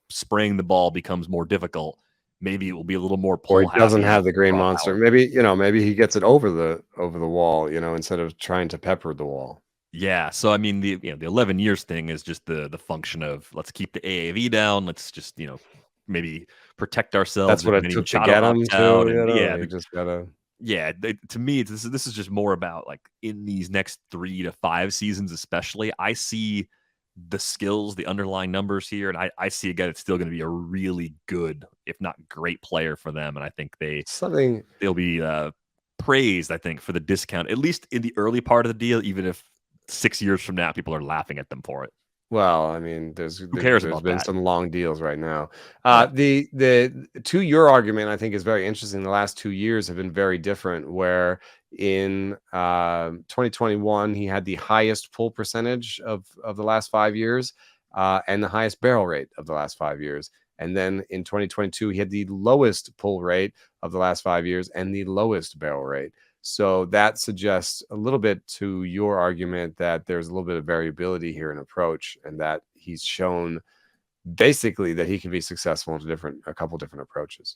spraying the ball becomes more difficult, maybe it will be a little more pull. Or he doesn't have the green monster. Power. Maybe he gets it over the wall, instead of trying to pepper the wall. Yeah. So, I mean, the 11 years thing is just the function of, let's keep the AAV down. Let's just, maybe protect ourselves. That's what it took to get him to, you just gotta. Yeah. To me, this is just more about, like, in these next 3 to 5 seasons, especially, I see the skills, the underlying numbers here, and I see a guy that's still going to be a really good, if not great, player for them. And I think they'll be praised, I think, for the discount, at least in the early part of the deal, even if 6 years from now people are laughing at them for it. Well, I mean, Who cares about been that? some long deals right now. Right. The to your argument, I think, is very interesting. The last 2 years have been very different. Where in 2021, he had the highest pull percentage of the last 5 years, and the highest barrel rate of the last 5 years. And then in 2022, he had the lowest pull rate of the last 5 years and the lowest barrel rate. So that suggests a little bit to your argument that there's a little bit of variability here in approach, and that he's shown basically that he can be successful in a couple different approaches.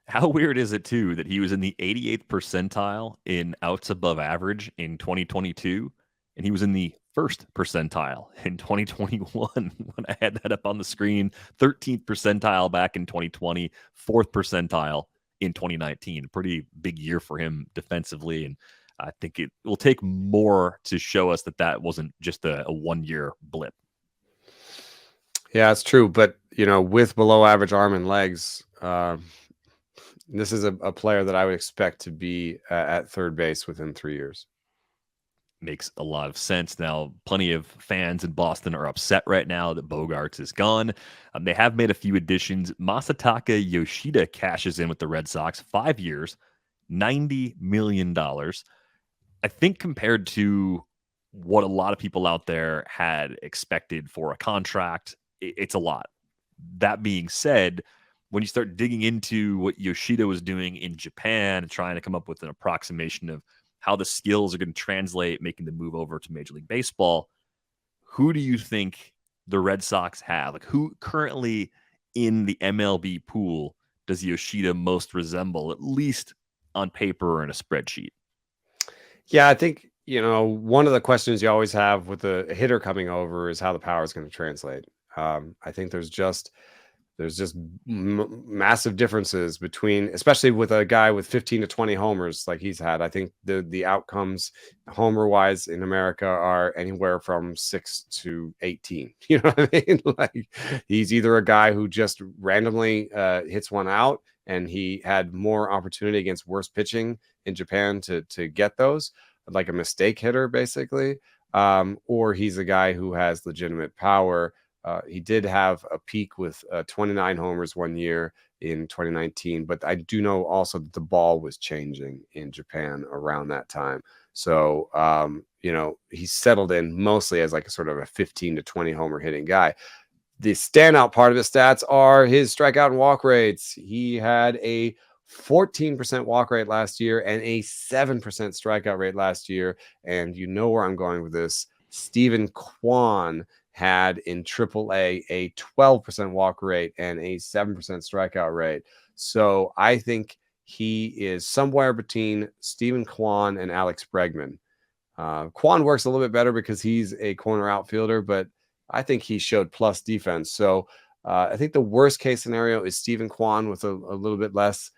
How weird is it too that he was in the 88th percentile in outs above average in 2022, and he was in the first percentile in 2021 when I had that up on the screen. 13th percentile back in 2020, fourth percentile in 2019. Pretty big year for him defensively, and I think it will take more to show us that wasn't just a 1 year blip. Yeah, it's true. But, with below average arm and legs, this is a player that I would expect to be at third base within 3 years. Makes a lot of sense. Now, plenty of fans in Boston are upset right now that Bogaerts is gone. They have made a few additions. Masataka Yoshida cashes in with the Red Sox, 5 years, $90 million. I think compared to what a lot of people out there had expected for a contract, it's a lot. That being said, when you start digging into what Yoshida was doing in Japan and trying to come up with an approximation of how the skills are going to translate, making the move over to Major League Baseball, who do you think the Red Sox have? Like, who currently in the MLB pool does Yoshida most resemble, at least on paper or in a spreadsheet? Yeah, I think, one of the questions you always have with a hitter coming over is how the power is going to translate. I think there's just massive differences between, especially with a guy with 15 to 20 homers like he's had. I think the outcomes homer wise in America are anywhere from 6 to 18. You know what I mean? Like, he's either a guy who just randomly hits one out, and he had more opportunity against worse pitching in Japan to get those, like a mistake hitter basically, or he's a guy who has legitimate power. He did have a peak with 29 homers 1 year in 2019, but I do know also that the ball was changing in Japan around that time. So, he settled in mostly as like a sort of a 15 to 20 homer hitting guy. The standout part of his stats are his strikeout and walk rates. He had a 14% walk rate last year and a 7% strikeout rate last year. And you know where I'm going with this. Steven Kwan had in AAA a 12% walk rate and a 7% strikeout rate. So I think he is somewhere between Steven Kwan and Alex Bregman. Kwan works a little bit better because he's a corner outfielder, but I think he showed plus defense. So I think the worst case scenario is Steven Kwan with a little bit less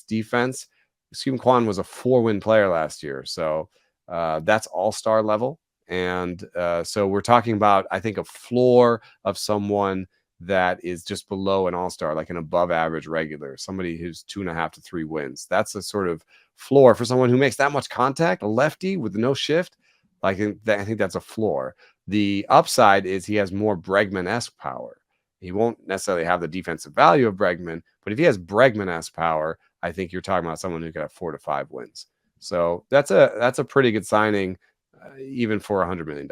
defense. Steven Kwan was a 4-win player last year, so that's all-star level. And so we're talking about, I think, a floor of someone that is just below an all-star, like an above average regular, somebody who's 2.5 to 3 wins. That's a sort of floor for someone who makes that much contact, a lefty with no shift. I think that's a floor. The upside is he has more Bregman-esque power. He won't necessarily have the defensive value of Bregman, but if he has Bregman-esque power, I think you're talking about someone who could have 4 to 5 wins. So that's a pretty good signing, even for $100 million.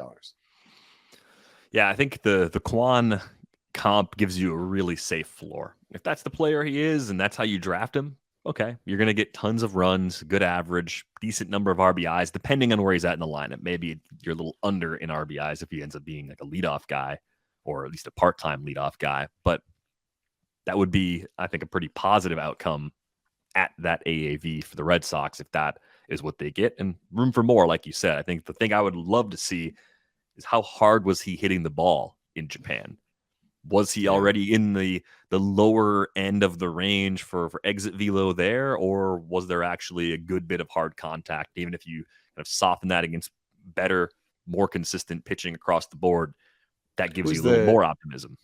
Yeah, I think the Kwan comp gives you a really safe floor. If that's the player he is and that's how you draft him, okay, you're going to get tons of runs, good average, decent number of RBIs, depending on where he's at in the lineup. Maybe you're a little under in RBIs if he ends up being like a leadoff guy, or at least a part-time leadoff guy. But that would be, I think, a pretty positive outcome at that AAV for the Red Sox if that is what they get. And room for more, like you said. I think the thing I would love to see is how hard was he hitting the ball in Japan? Was he already in the lower end of the range for exit velo there, or was there actually a good bit of hard contact, even if you kind of soften that against better, more consistent pitching across the board, that gives Who's you a little more optimism.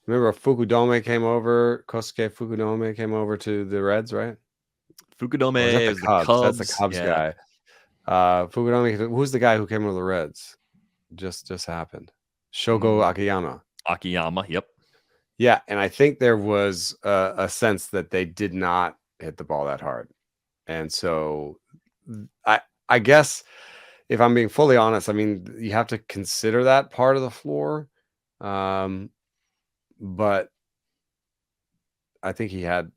Remember Kosuke Fukudome came over to the Reds, right? Fukudome is the Cubs. Cubs. That's the Cubs guy. Fukudome, who's the guy who came over the Reds? Just happened. Shogo Akiyama. Akiyama, yep. Yeah, and I think there was a sense that they did not hit the ball that hard. And so I guess if I'm being fully honest, I mean, you have to consider that part of the floor. But I think he had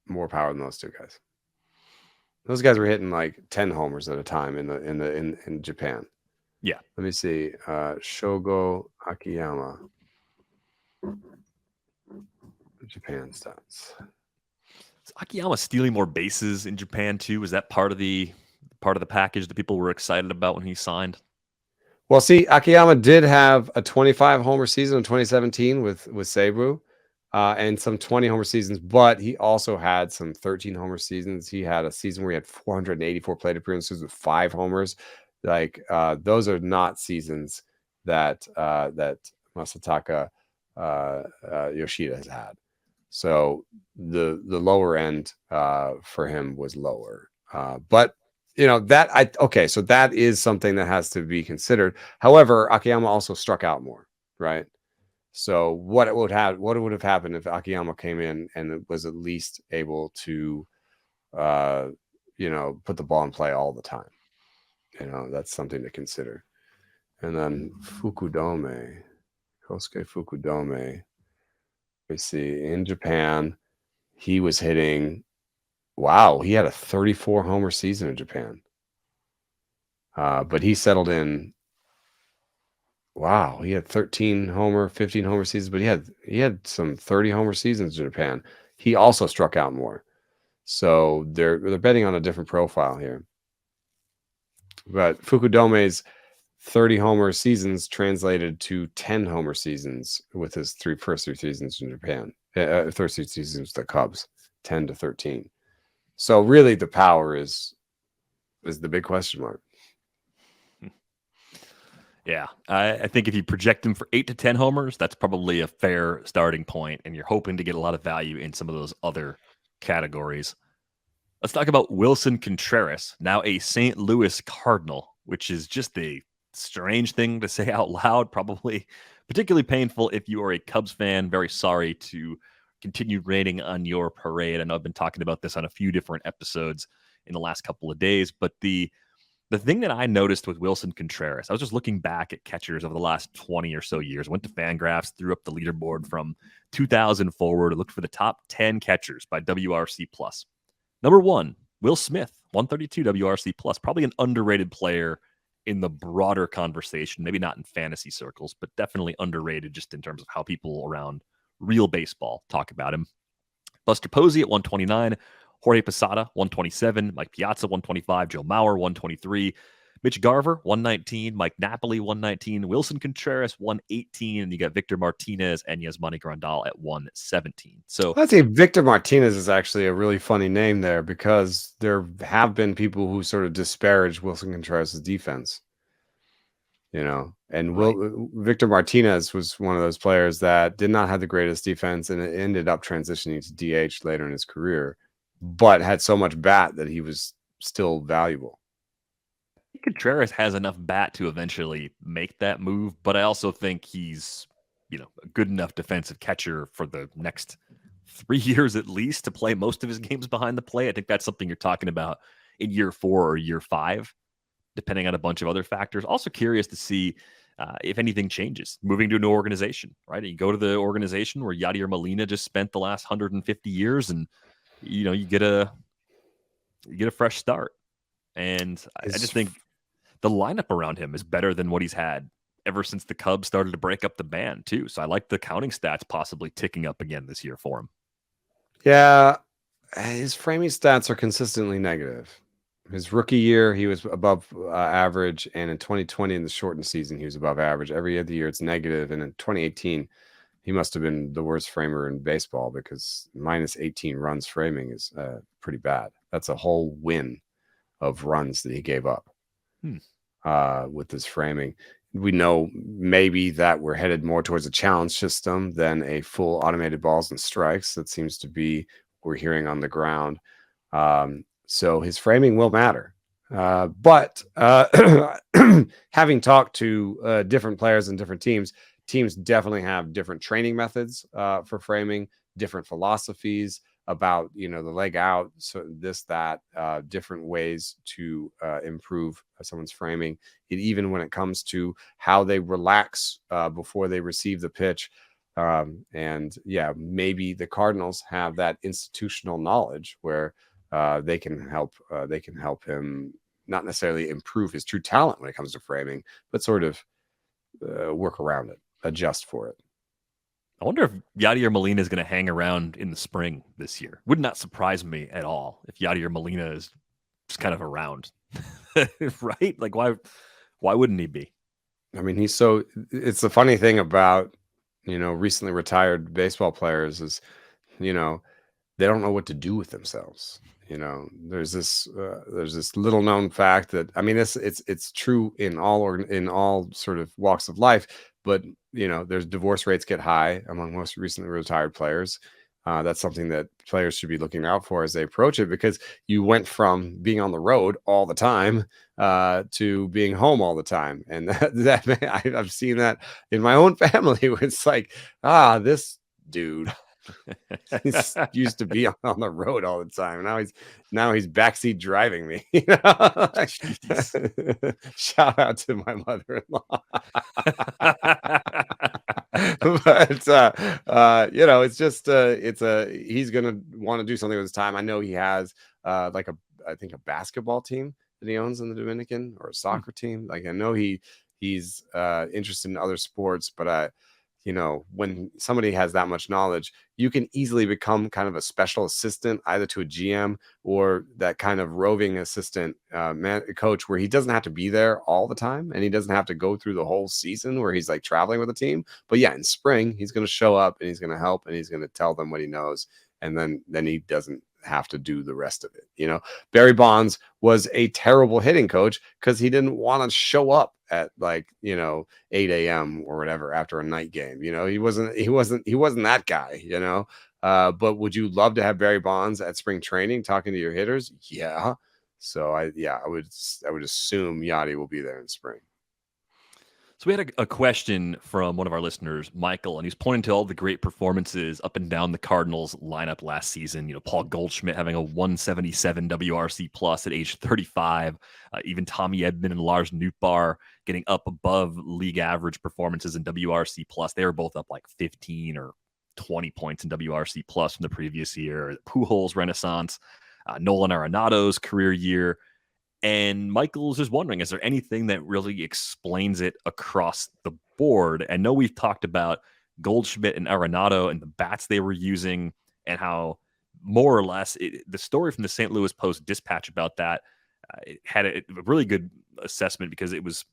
more power than those two guys. Those guys were hitting like 10 homers at a time in Japan. Yeah. Let me see. Shogo Akiyama. Japan stats. Is Akiyama stealing more bases in Japan too? Was that part of the package that people were excited about when he signed? Well, see, Akiyama did have a 25 homer season in 2017 with Seibu, and some 20 homer seasons, but he also had some 13 homer seasons. He had a season where he had 484 plate appearances with 5 homers. Like those are not seasons that Masataka Yoshida has had. So the lower end for him was lower, but you know so that is something that has to be considered. However, Akiyama also struck out more, right? So what would have happened if Akiyama came in and was at least able to put the ball in play all the time? That's something to consider. And then Kosuke Fukudome. We see in Japan, he was hitting. Wow, he had a 34 homer season in Japan. But he settled in. Wow, he had 13 homer, 15 homer seasons, but he had some 30 homer seasons in Japan. He also struck out more. So they're betting on a different profile here. But Fukudome's 30 homer seasons translated to 10 homer seasons with his first three seasons in Japan. First three seasons with the Cubs, 10 to 13. So really the power is the big question mark. Yeah, I think if you project him for 8 to 10 homers, that's probably a fair starting point, and you're hoping to get a lot of value in some of those other categories. Let's talk about Willson Contreras, now a St. Louis Cardinal, which is just a strange thing to say out loud, probably particularly painful if you are a Cubs fan. Very sorry to continue raining on your parade. I know I've been talking about this on a few different episodes in the last couple of days, but the thing that I noticed with Willson Contreras, I was just looking back at catchers over the last 20 or so years, went to Fangraphs, threw up the leaderboard from 2000 forward, and looked for the top 10 catchers by WRC+. Number 1, Will Smith, 132 WRC+, probably an underrated player in the broader conversation, maybe not in fantasy circles, but definitely underrated just in terms of how people around real baseball talk about him. Buster Posey at 129, Jorge Posada, 127, Mike Piazza, 125, Joe Mauer, 123, Mitch Garver, 119, Mike Napoli, 119, Willson Contreras, 118, and you got Victor Martinez and Yasmani Grandal at 117. So I'd say Victor Martinez is actually a really funny name there because there have been people who sort of disparage Willson Contreras' defense. And Right. Victor Martinez was one of those players that did not have the greatest defense, and it ended up transitioning to DH later in his career, but had so much bat that he was still valuable. Contreras has enough bat to eventually make that move, but I also think he's, a good enough defensive catcher for the next 3 years at least to play most of his games behind the plate. I think that's something you're talking about in year 4 or year 5, depending on a bunch of other factors. Also curious to see if anything changes moving to a new organization, right? You go to the organization where Yadier Molina just spent the last 150 years, and you get a fresh start. And I just think the lineup around him is better than what he's had ever since the Cubs started to break up the band too. So I like the counting stats possibly ticking up again this year for him. Yeah, his framing stats are consistently negative. His rookie year, he was above average, and in 2020, in the shortened season, he was above average. Every other year, it's negative, and in 2018, he must have been the worst framer in baseball because minus 18 runs framing is pretty bad. That's a whole win of runs that he gave up with this framing. we know maybe that we're headed more towards a challenge system than a full automated balls and strikes. That seems to be what we're hearing on the ground. So his framing will matter. But having talked to different players and different teams definitely have different training methods for framing, different philosophies about, the leg out, so this, that, different ways to improve someone's framing. Even when it comes to how they relax before they receive the pitch. And yeah, maybe the Cardinals have that institutional knowledge where they can help him not necessarily improve his true talent when it comes to framing, but sort of work around it, adjust for it. I wonder if Yadier Molina is going to hang around in the spring this year. Would not surprise me at all if Yadier Molina is just kind of around, right? Like, why wouldn't he be? I mean, it's the funny thing about, recently retired baseball players is, they don't know what to do with themselves. There's this little known fact that, I mean, it's true in all sort of walks of life, but there's divorce rates get high among most recently retired players. That's something that players should be looking out for as they approach it, because you went from being on the road all the time to being home all the time, and I've seen that in my own family. Where it's like, this dude. He's used to be on the road all the time. Now he's backseat driving me. Shout out to my mother-in-law. But it's just he's gonna want to do something with his time. I know he has I think a basketball team that he owns in the Dominican, or a soccer team. Like, I know he's interested in other sports, but when somebody has that much knowledge, you can easily become kind of a special assistant, either to a GM or that kind of roving assistant coach, where he doesn't have to be there all the time, and he doesn't have to go through the whole season where he's like traveling with a team. But yeah, in spring, he's going to show up and he's going to help, and he's going to tell them what he knows. And then he doesn't have to do the rest of it. Barry Bonds was a terrible hitting coach because he didn't want to show up at 8 a.m. or whatever after a night game. He wasn't that guy. But would you love to have Barry Bonds at spring training talking to your hitters? Yeah. So I would assume Yachty will be there in spring. So we had a question from one of our listeners, Michael, and he's pointing to all the great performances up and down the Cardinals lineup last season. Paul Goldschmidt having a 177 WRC plus at age 35. Even Tommy Edman and Lars Nootbaar getting up above league average performances in WRC plus. They were both up like 15 or 20 points in WRC plus from the previous year. Pujols renaissance, Nolan Arenado's career year. And Michael's just wondering, is there anything that really explains it across the board? I know we've talked about Goldschmidt and Arenado and the bats they were using, and how more or less the story from the St. Louis Post-Dispatch about that it had a really good assessment, because it was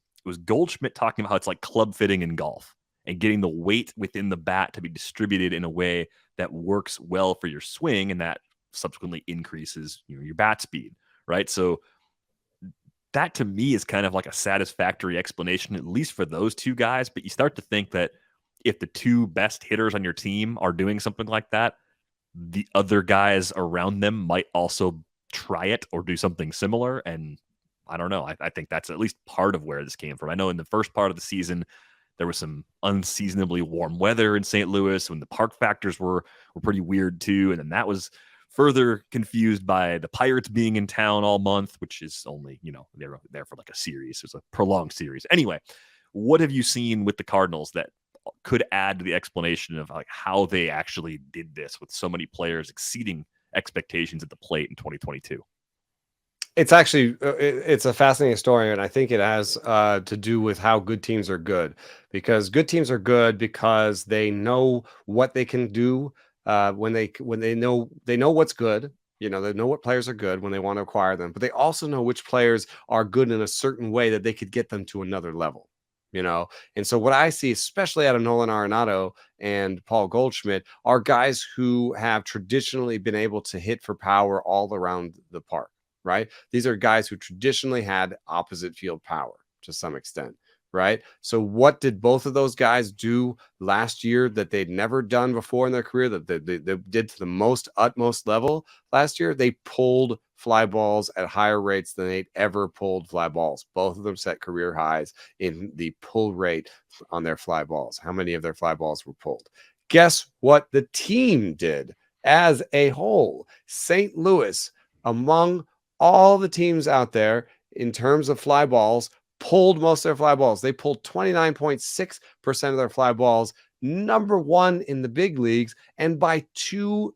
Goldschmidt talking about how it's like club fitting in golf and getting the weight within the bat to be distributed in a way that works well for your swing, and that subsequently increases your bat speed, right? So that to me is kind of like a satisfactory explanation, at least for those two guys. But you start to think that if the two best hitters on your team are doing something like that, the other guys around them might also try it or do something similar. And I don't know. I think that's at least part of where this came from. I know in the first part of the season, there was some unseasonably warm weather in St. Louis when the park factors were pretty weird too. And then that was further confused by the Pirates being in town all month, which is only, they're there for like a series. It's a prolonged series. Anyway, what have you seen with the Cardinals that could add to the explanation of like how they actually did this with so many players exceeding expectations at the plate in 2022? It's actually, it's a fascinating story, and I think it has to do with how good teams are good, because good teams are good because they know what they can do when they know what's good. They know what players are good when they want to acquire them, but they also know which players are good in a certain way that they could get them to another level. And so what I see, especially out of Nolan Arenado and Paul Goldschmidt, are guys who have traditionally been able to hit for power all around the park. Right? These are guys who traditionally had opposite field power to some extent, right? So what did both of those guys do last year that they'd never done before in their career, that they did to the utmost level last year? They pulled fly balls at higher rates than they'd ever pulled fly balls. Both of them set career highs in the pull rate on their fly balls. How many of their fly balls were pulled? Guess what the team did as a whole? St. Louis, among all the teams out there in terms of fly balls, pulled most of their fly balls. They pulled 29.6% of their fly balls, number one in the big leagues, and by 2+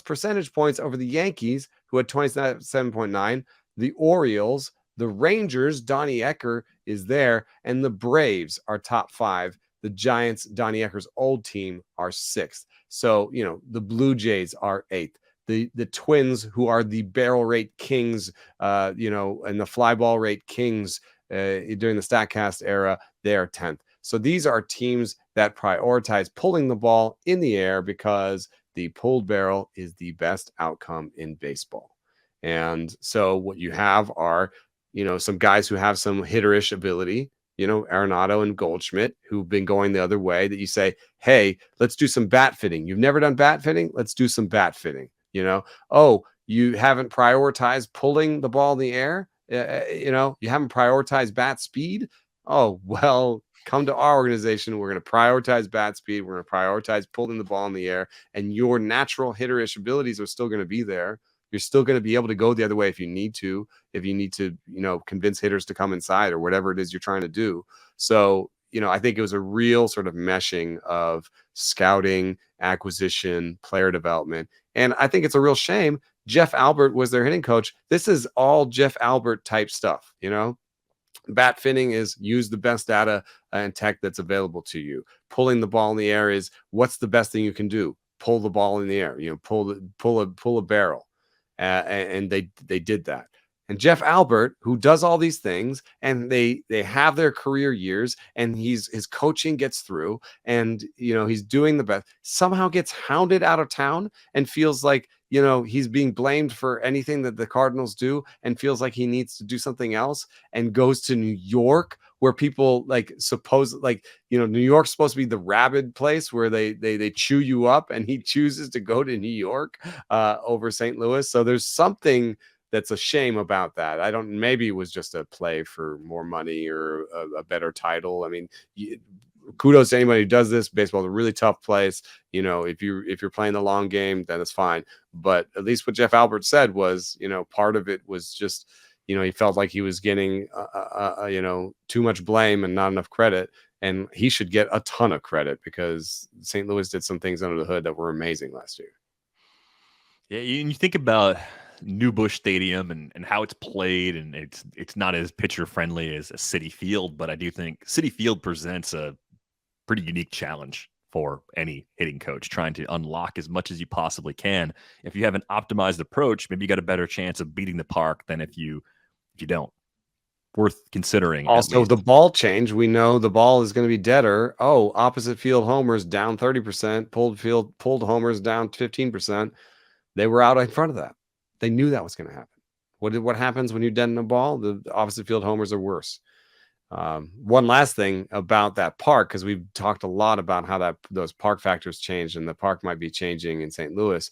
percentage points over the Yankees, who had 27.9, the Orioles, the Rangers, Donnie Ecker is there, and the Braves are top 5. The Giants, Donnie Ecker's old team, are 6th. So, the Blue Jays are 8th. The Twins, who are the barrel rate kings, and the fly ball rate kings during the StatCast era, they are 10th. So these are teams that prioritize pulling the ball in the air because the pulled barrel is the best outcome in baseball. And so what you have are, some guys who have some hitterish ability, Arenado and Goldschmidt, who've been going the other way, that you say, hey, let's do some bat fitting. You've never done bat fitting? Let's do some bat fitting. Oh, you haven't prioritized pulling the ball in the air? You haven't prioritized bat speed? Oh, well, come to our organization. We're going to prioritize bat speed. We're going to prioritize pulling the ball in the air. And your natural hitterish abilities are still going to be there. You're still going to be able to go the other way if you need to, convince hitters to come inside or whatever it is you're trying to do. So, I think it was a real sort of meshing of scouting, acquisition, player development. And I think it's a real shame. Jeff Albert was their hitting coach. This is all Jeff Albert type stuff, Bat fitting is use the best data and tech that's available to you. Pulling the ball in the air is what's the best thing you can do? Pull the ball in the air, pull a barrel. And they did that. And Jeff Albert, who does all these things, and they have their career years, and his coaching gets through, and he's doing the best, somehow gets hounded out of town and feels like he's being blamed for anything that the Cardinals do, and feels like he needs to do something else, and goes to New York, where people New York's supposed to be the rabid place where they chew you up, and he chooses to go to New York over St. Louis. So there's something that's a shame about that. Maybe it was just a play for more money or a better title. I mean, kudos to anybody who does this. Baseball is a really tough place. If you're playing the long game, then it's fine. But at least what Jeff Albert said was, part of it was just, he felt like he was getting, too much blame and not enough credit. And he should get a ton of credit because St. Louis did some things under the hood that were amazing last year. Yeah, you think about New Busch Stadium and how it's played, and it's not as pitcher friendly as a Citi Field, but I do think Citi Field presents a pretty unique challenge for any hitting coach, trying to unlock as much as you possibly can. If you have an optimized approach, maybe you got a better chance of beating the park than if you don't. Worth considering. Also, the ball change, we know the ball is going to be deader. Oh, opposite field homers down 30%, pulled homers down 15%. They were out in front of that. They knew that was going to happen. What happens when you deaden a ball? The opposite field homers are worse. One last thing about that park, because we've talked a lot about how those park factors changed, and the park might be changing in St. Louis.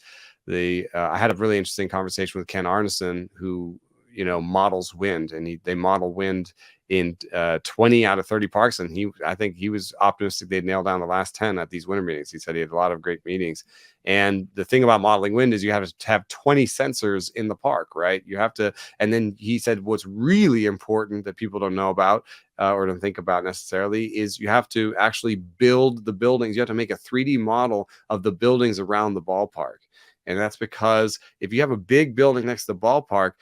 I had a really interesting conversation with Ken Arneson, who models wind, and they model wind in 20 out of 30 parks, and I think he was optimistic they'd nail down the last 10 at these winter meetings. He said he had a lot of great meetings. And the thing about modeling wind is you have to have 20 sensors in the park, right? You have to, and then he said what's really important that people don't know about or don't think about necessarily is you have to actually build the buildings. You have to make a 3D model of the buildings around the ballpark. And that's because if you have a big building next to the ballpark,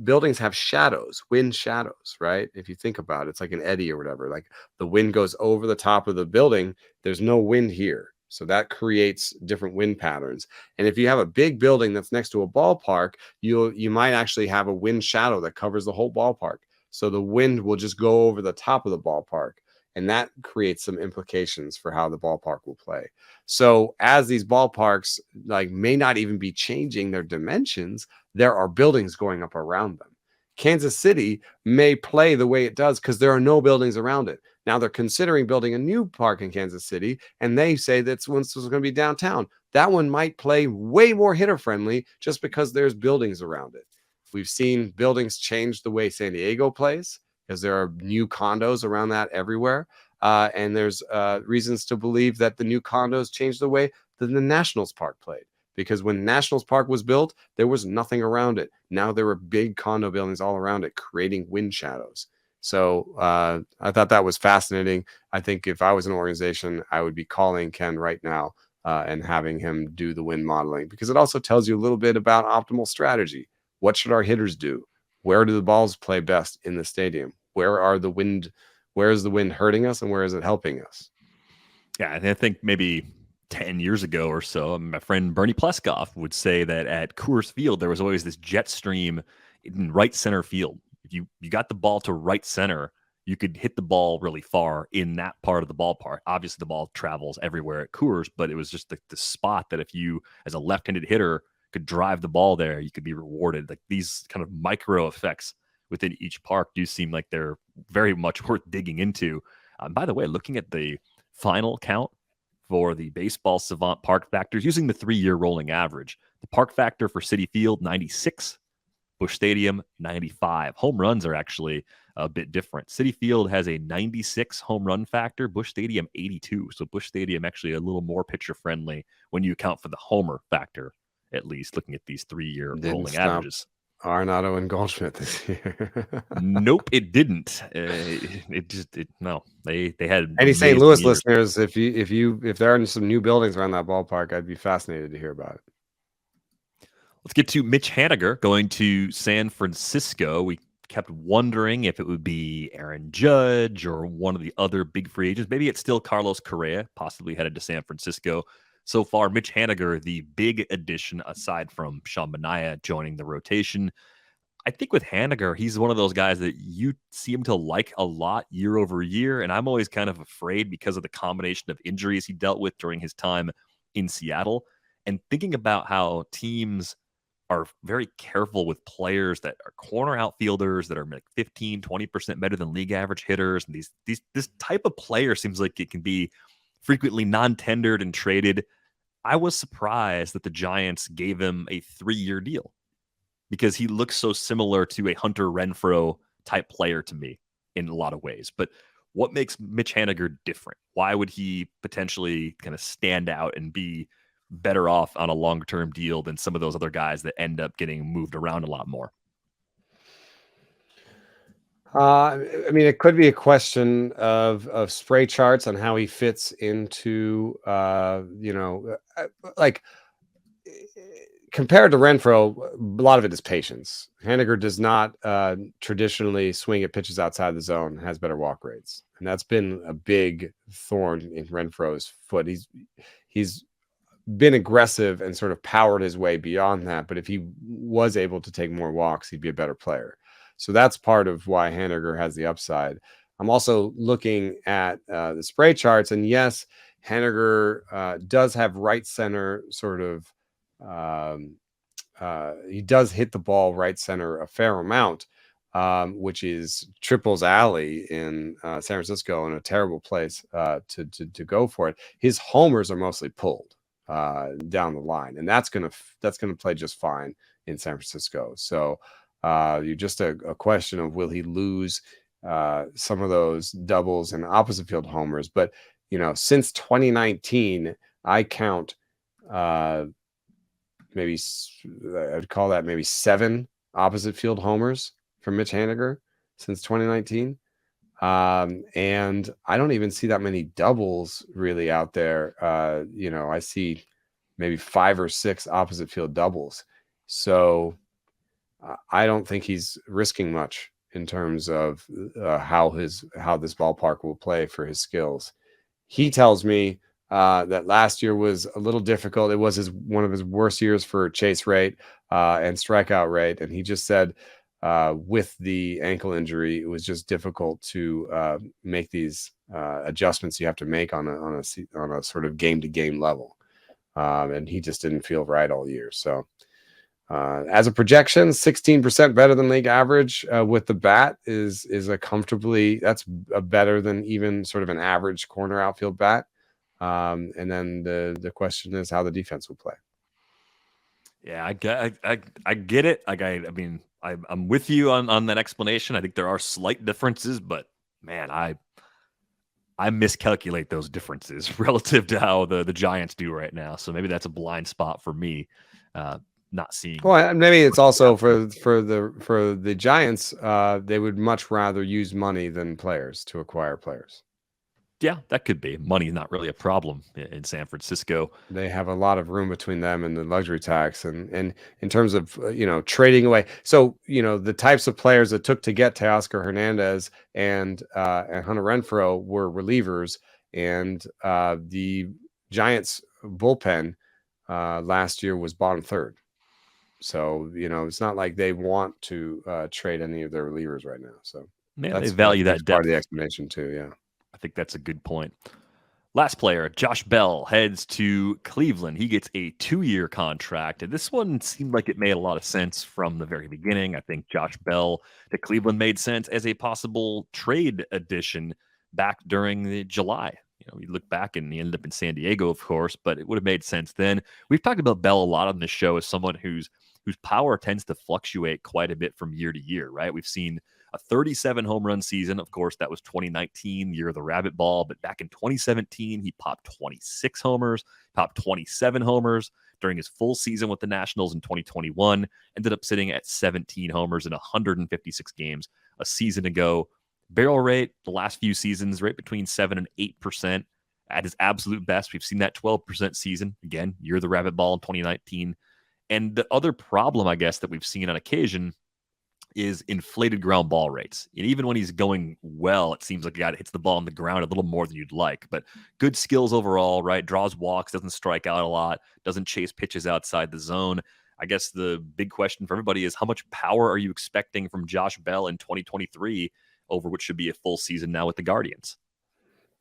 buildings have shadows, wind shadows, right? If you think about it, it's like an eddy or whatever. Like the wind goes over the top of the building. There's no wind here. So that creates different wind patterns. And if you have a big building that's next to a ballpark, you might actually have a wind shadow that covers the whole ballpark. So the wind will just go over the top of the ballpark. And that creates some implications for how the ballpark will play. So as these ballparks may not even be changing their dimensions, there are buildings going up around them. Kansas City may play the way it does because there are no buildings around it. Now they're considering building a new park in Kansas City, and they say that's once was going to be downtown. That one might play way more hitter friendly just because there's buildings around it. We've seen buildings change the way San Diego plays because there are new condos around that everywhere. And there's reasons to believe that the new condos changed the way that the Nationals Park played. Because when Nationals Park was built, there was nothing around it. Now there were big condo buildings all around it, creating wind shadows. So I thought that was fascinating. I think if I was an organization, I would be calling Ken right now and having him do the wind modeling, because it also tells you a little bit about optimal strategy. What should our hitters do? Where do the balls play best in the stadium? Where is the wind hurting us and where is it helping us? Yeah, I think maybe 10 years ago or so, my friend Bernie Pleskoff would say that at Coors Field, there was always this jet stream in right center field. If you got the ball to right center, you could hit the ball really far in that part of the ballpark. Obviously, the ball travels everywhere at Coors, but it was just the spot that if you, as a left-handed hitter, could drive the ball there, you could be rewarded. Like these kind of micro effects within each park do seem like they're very much worth digging into. By the way, looking at the final count for the Baseball Savant park factors using the 3-year rolling average, the park factor for Citi Field 96, Busch Stadium 95. Home runs are actually a bit different. Citi Field has a 96 home run factor, Busch Stadium 82. So Busch Stadium actually a little more pitcher friendly when you account for the homer factor, at least looking at these 3-year rolling averages. Arenado and Goldschmidt this year. Nope, it didn't. No. They had any St. Louis years. listeners, if there are some new buildings around that ballpark, I'd be fascinated to hear about it. Let's get to Mitch Haniger going to San Francisco. We kept wondering if it would be Aaron Judge or one of the other big free agents. Maybe it's still Carlos Correa, possibly headed to San Francisco. So far, Mitch Haniger, the big addition aside from Sean Manaea joining the rotation. I think with Haniger, he's one of those guys that you seem to like a lot year over year. And I'm always kind of afraid because of the combination of injuries he dealt with during his time in Seattle. And thinking about how teams are very careful with players that are corner outfielders that are like 15, 20% better than league average hitters. And this type of player seems like it can be frequently non-tendered and traded. I was surprised that the Giants gave him a 3-year deal because he looks so similar to a Hunter Renfroe type player to me in a lot of ways. But what makes Mitch Haniger different? Why would he potentially kind of stand out and be better off on a longer-term deal than some of those other guys that end up getting moved around a lot more? I mean, it could be a question of spray charts on how he fits into, like compared to Renfroe, a lot of it is patience. Haniger does not traditionally swing at pitches outside the zone, has better walk rates. And that's been a big thorn in Renfroe's foot. He's been aggressive and sort of powered his way beyond that. But if he was able to take more walks, he'd be a better player. So that's part of why Haniger has the upside. I'm also looking at the spray charts. And yes, Haniger does have right center sort of, he does hit the ball right center a fair amount, which is Triple's alley in San Francisco and a terrible place to go for it. His homers are mostly pulled down the line, and that's gonna play just fine in San Francisco. So you're just a question of will he lose some of those doubles and opposite field homers. But since 2019, I count maybe I'd call that maybe 7 opposite field homers from Mitch Haniger since 2019. And I don't even see that many doubles really out there. I see maybe 5 or 6 opposite field doubles. So I don't think he's risking much in terms of how this ballpark will play for his skills. He tells me that last year was a little difficult. It was one of his worst years for chase rate and strikeout rate. And he just said with the ankle injury, it was just difficult to make these adjustments you have to make on a sort of game-to-game level. And he just didn't feel right all year. So As a projection, 16% better than league average with the bat is a comfortably, that's a better than even sort of an average corner outfield bat. And then the question is how the defense will play. Yeah, I get it. Like I mean, I'm with you on that explanation. I think there are slight differences, but man, I miscalculate those differences relative to how the Giants do right now. So maybe that's a blind spot for me, not seeing. Well, maybe it's also for the Giants. They would much rather use money than players to acquire players. Yeah, that could be. Money's not really a problem in San Francisco. They have a lot of room between them and the luxury tax, and in terms of trading away. So the types of players it took to get Teoscar Hernandez and Hunter Renfroe were relievers, and the Giants bullpen last year was bottom third. So it's not like they want to trade any of their relievers right now. So they value that depth. Part of the explanation too. Yeah. I think that's a good point. Last player, Josh Bell, heads to Cleveland. He gets a 2-year contract. And this one seemed like it made a lot of sense from the very beginning. I think Josh Bell to Cleveland made sense as a possible trade addition back during July. You look back and he ended up in San Diego, of course, but it would have made sense then. We've talked about Bell a lot on this show as someone whose power tends to fluctuate quite a bit from year to year, right? We've seen a 37 home run season. Of course, that was 2019, year of the rabbit ball. But back in 2017, he popped 26 homers, popped 27 homers during his full season with the Nationals in 2021. Ended up sitting at 17 homers in 156 games a season ago. Barrel rate, the last few seasons, right between 7 and 8%. At his absolute best, we've seen that 12% season. Again, year of the rabbit ball in 2019. And the other problem, I guess, that we've seen on occasion is inflated ground ball rates. And even when he's going well, it seems like the guy that hits the ball on the ground a little more than you'd like. But good skills overall, right? Draws walks, doesn't strike out a lot, doesn't chase pitches outside the zone. I guess the big question for everybody is how much power are you expecting from Josh Bell in 2023 over what should be a full season now with the Guardians?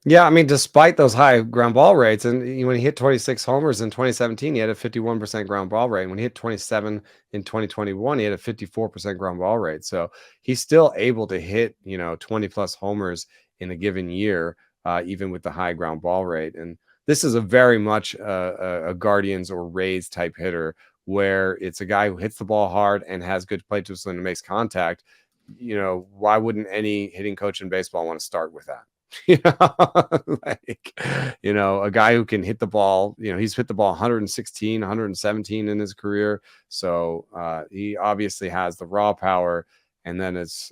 Yeah, I mean, despite those high ground ball rates, and when he hit 26 homers in 2017, he had a 51% ground ball rate. And when he hit 27 in 2021, he had a 54% ground ball rate. So he's still able to hit, 20 plus homers in a given year, even with the high ground ball rate. And this is a very much a Guardians or Rays type hitter, where it's a guy who hits the ball hard and has good plate discipline and makes contact. Why wouldn't any hitting coach in baseball want to start with that? A guy who can hit the ball, he's hit the ball 116, 117 in his career. So he obviously has the raw power. And then it's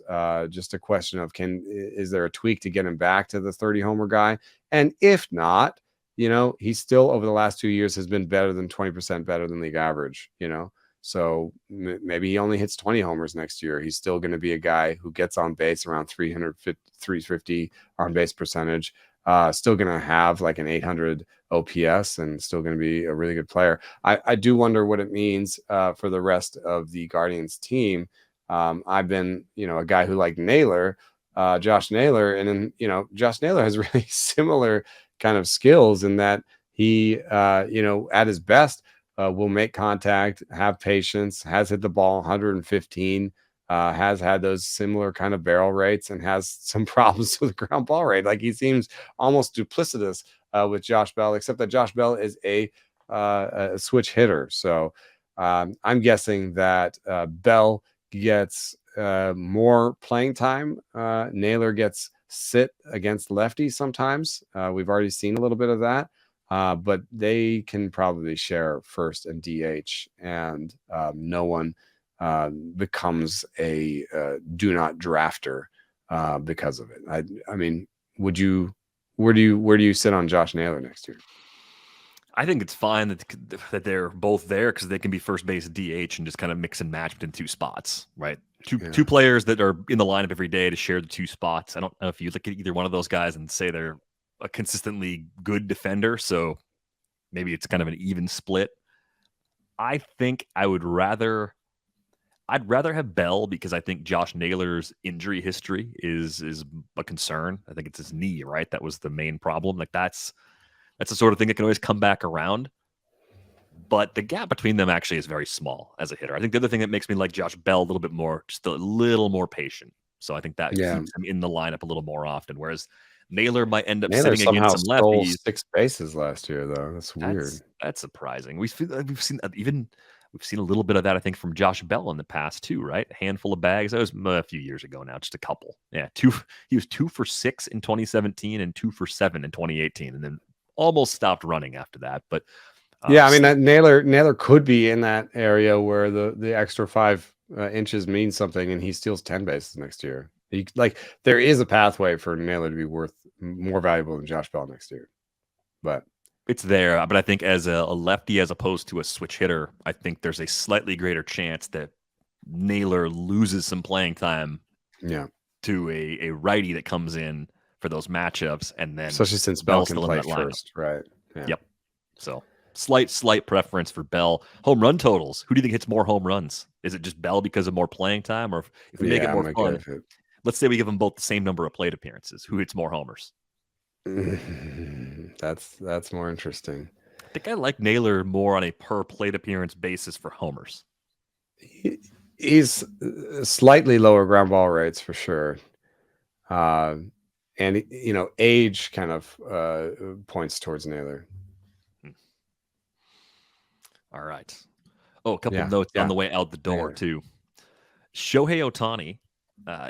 just a question of is there a tweak to get him back to the 30 homer guy? And if not, he still over the last 2 years has been better than 20% better than league average, So maybe he only hits 20 homers next year. He's still going to be a guy who gets on base around 350 on base percentage. Still going to have like an 800 OPS and still going to be a really good player. I do wonder what it means for the rest of the Guardians team. I've been, a guy who liked Josh Naylor. And then, Josh Naylor has really similar kind of skills in that he, at his best, will make contact, have patience, has hit the ball 115, has had those similar kind of barrel rates, and has some problems with the ground ball rate. Like he seems almost duplicitous with Josh Bell, except that Josh Bell is a switch hitter. So I'm guessing that Bell gets more playing time. Naylor gets sit against lefties sometimes. We've already seen a little bit of that. But they can probably share first and DH, and no one becomes a do not drafter because of it. I mean, where do you sit on Josh Naylor next year? I think it's fine that they're both there because they can be first base DH and just kind of mix and match between two spots, right? Two players that are in the lineup every day to share the two spots. I don't know if you look at either one of those guys and say they're a consistently good defender, so maybe it's kind of an even split. I think I'd rather have Bell because I think Josh Naylor's injury history is a concern. I think it's his knee, right? That was the main problem. Like that's the sort of thing that can always come back around. but the gap between them actually is very small as a hitter. I think the other thing that makes me like Josh Bell a little bit more, just a little more patient. So I think that keeps him in the lineup a little more often. Whereas Naylor might end up Naylor sitting against some stole lefties. 6 bases last year, though. That's weird. That's surprising. We've seen a little bit of that, I think, from Josh Bell in the past too, right? A handful of bags. That was a few years ago now, just a couple. Yeah, he was 2 for 6 in 2017 and 2 for 7 in 2018, and then almost stopped running after that. But yeah, I mean, that Naylor could be in that area where the extra 5 inches means something, and he steals 10 bases next year. There is a pathway for Naylor to be worth more valuable than Josh Bell next year, but it's there. But I think as a lefty, as opposed to a switch hitter, I think there's a slightly greater chance that Naylor loses some playing time. Yeah, to a righty that comes in for those matchups, and then especially since Bell can play first, right? Yeah. Yep. So slight preference for Bell. Home run totals. Who do you think hits more home runs? Is it just Bell because of more playing time, or if we make it more fun? Let's say we give them both the same number of plate appearances. Who hits more homers? That's more interesting. I think I like Naylor more on a per plate appearance basis for homers. He's slightly lower ground ball rates for sure. And age kind of points towards Naylor. All right. Oh, a couple of notes on the way out the door too. Shohei Ohtani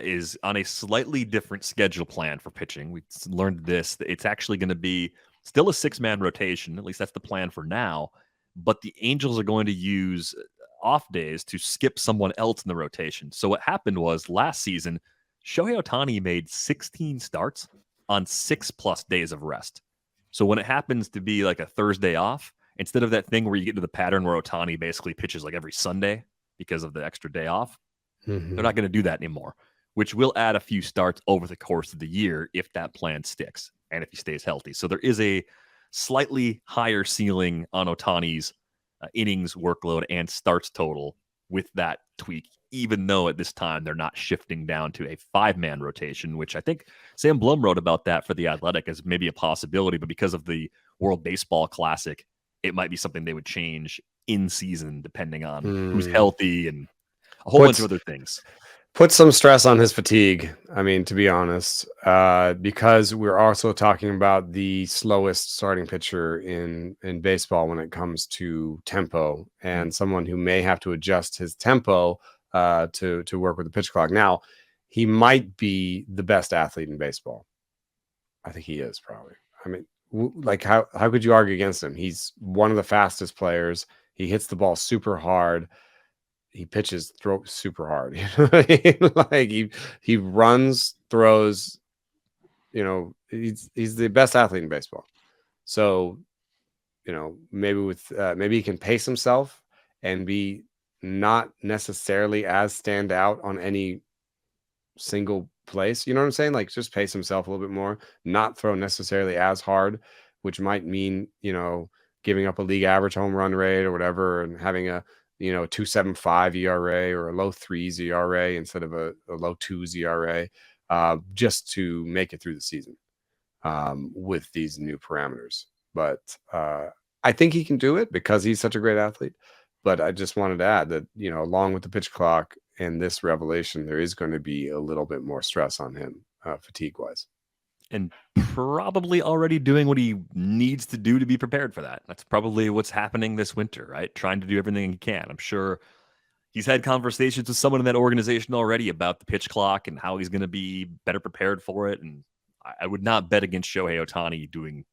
is on a slightly different schedule plan for pitching. We learned this. It's actually going to be still a 6-man rotation. At least that's the plan for now. But the Angels are going to use off days to skip someone else in the rotation. So what happened was last season, Shohei Ohtani made 16 starts on 6+ days of rest. So when it happens to be like a Thursday off, instead of that thing where you get into the pattern where Ohtani basically pitches like every Sunday because of the extra day off, they're not going to do that anymore, which will add a few starts over the course of the year if that plan sticks and if he stays healthy. So there is a slightly higher ceiling on Ohtani's innings workload and starts total with that tweak, even though at this time they're not shifting down to a 5-man rotation, which I think Sam Blum wrote about that for The Athletic as maybe a possibility, but because of the World Baseball Classic, it might be something they would change in season depending on who's healthy and a whole bunch of other things. Put some stress on his fatigue. I mean, to be honest, because we're also talking about the slowest starting pitcher in baseball when it comes to tempo, and someone who may have to adjust his tempo to work with the pitch clock. Now, he might be the best athlete in baseball. I think he is probably. I mean, how could you argue against him? He's one of the fastest players. He hits the ball super hard. He pitches, throws super hard. You know what I mean? Like he runs, throws. He's the best athlete in baseball. So, maybe he can pace himself and be not necessarily as stand out on any single place. You know what I'm saying? Like just pace himself a little bit more, not throw necessarily as hard, which might mean, giving up a league average home run rate or whatever, and having a 2.75 ERA or a low 3s ERA instead of a low 2s ERA, just to make it through the season with these new parameters. But I think he can do it because he's such a great athlete. But I just wanted to add that, along with the pitch clock and this revelation, there is going to be a little bit more stress on him fatigue-wise. And probably already doing what he needs to do to be prepared for that. That's probably what's happening this winter, right? Trying to do everything he can. I'm sure he's had conversations with someone in that organization already about the pitch clock and how he's going to be better prepared for it. And I would not bet against Shohei Ohtani doing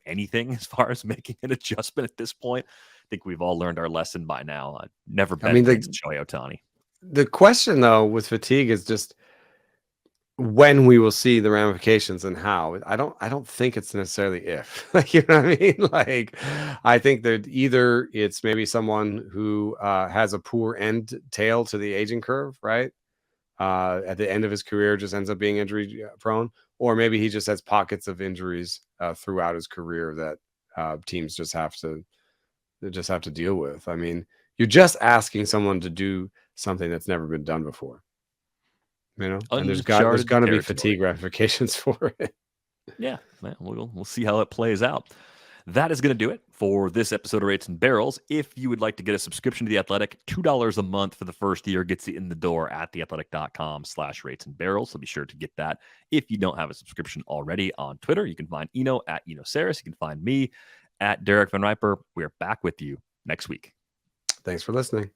anything as far as making an adjustment at this point. I think we've all learned our lesson by now. I'd never bet against Shohei Ohtani. The question, though, with fatigue is just when we will see the ramifications and how. I don't think it's necessarily if. You know what I mean? Like, I think that either it's maybe someone who has a poor end tail to the aging curve, right? At the end of his career, just ends up being injury prone, or maybe he just has pockets of injuries throughout his career that teams just have to deal with. I mean, you're just asking someone to do something that's never been done before. And there's going to be fatigue ramifications for it. Yeah, we'll see how it plays out. That is going to do it for this episode of Rates and Barrels. If you would like to get a subscription to The Athletic, $2 a month for the first year gets you in the door at theathletic.com/rates and barrels. So be sure to get that. If you don't have a subscription already on Twitter, you can find Eno at Eno Saris. You can find me at Derek Van Riper. We're back with you next week. Thanks for listening.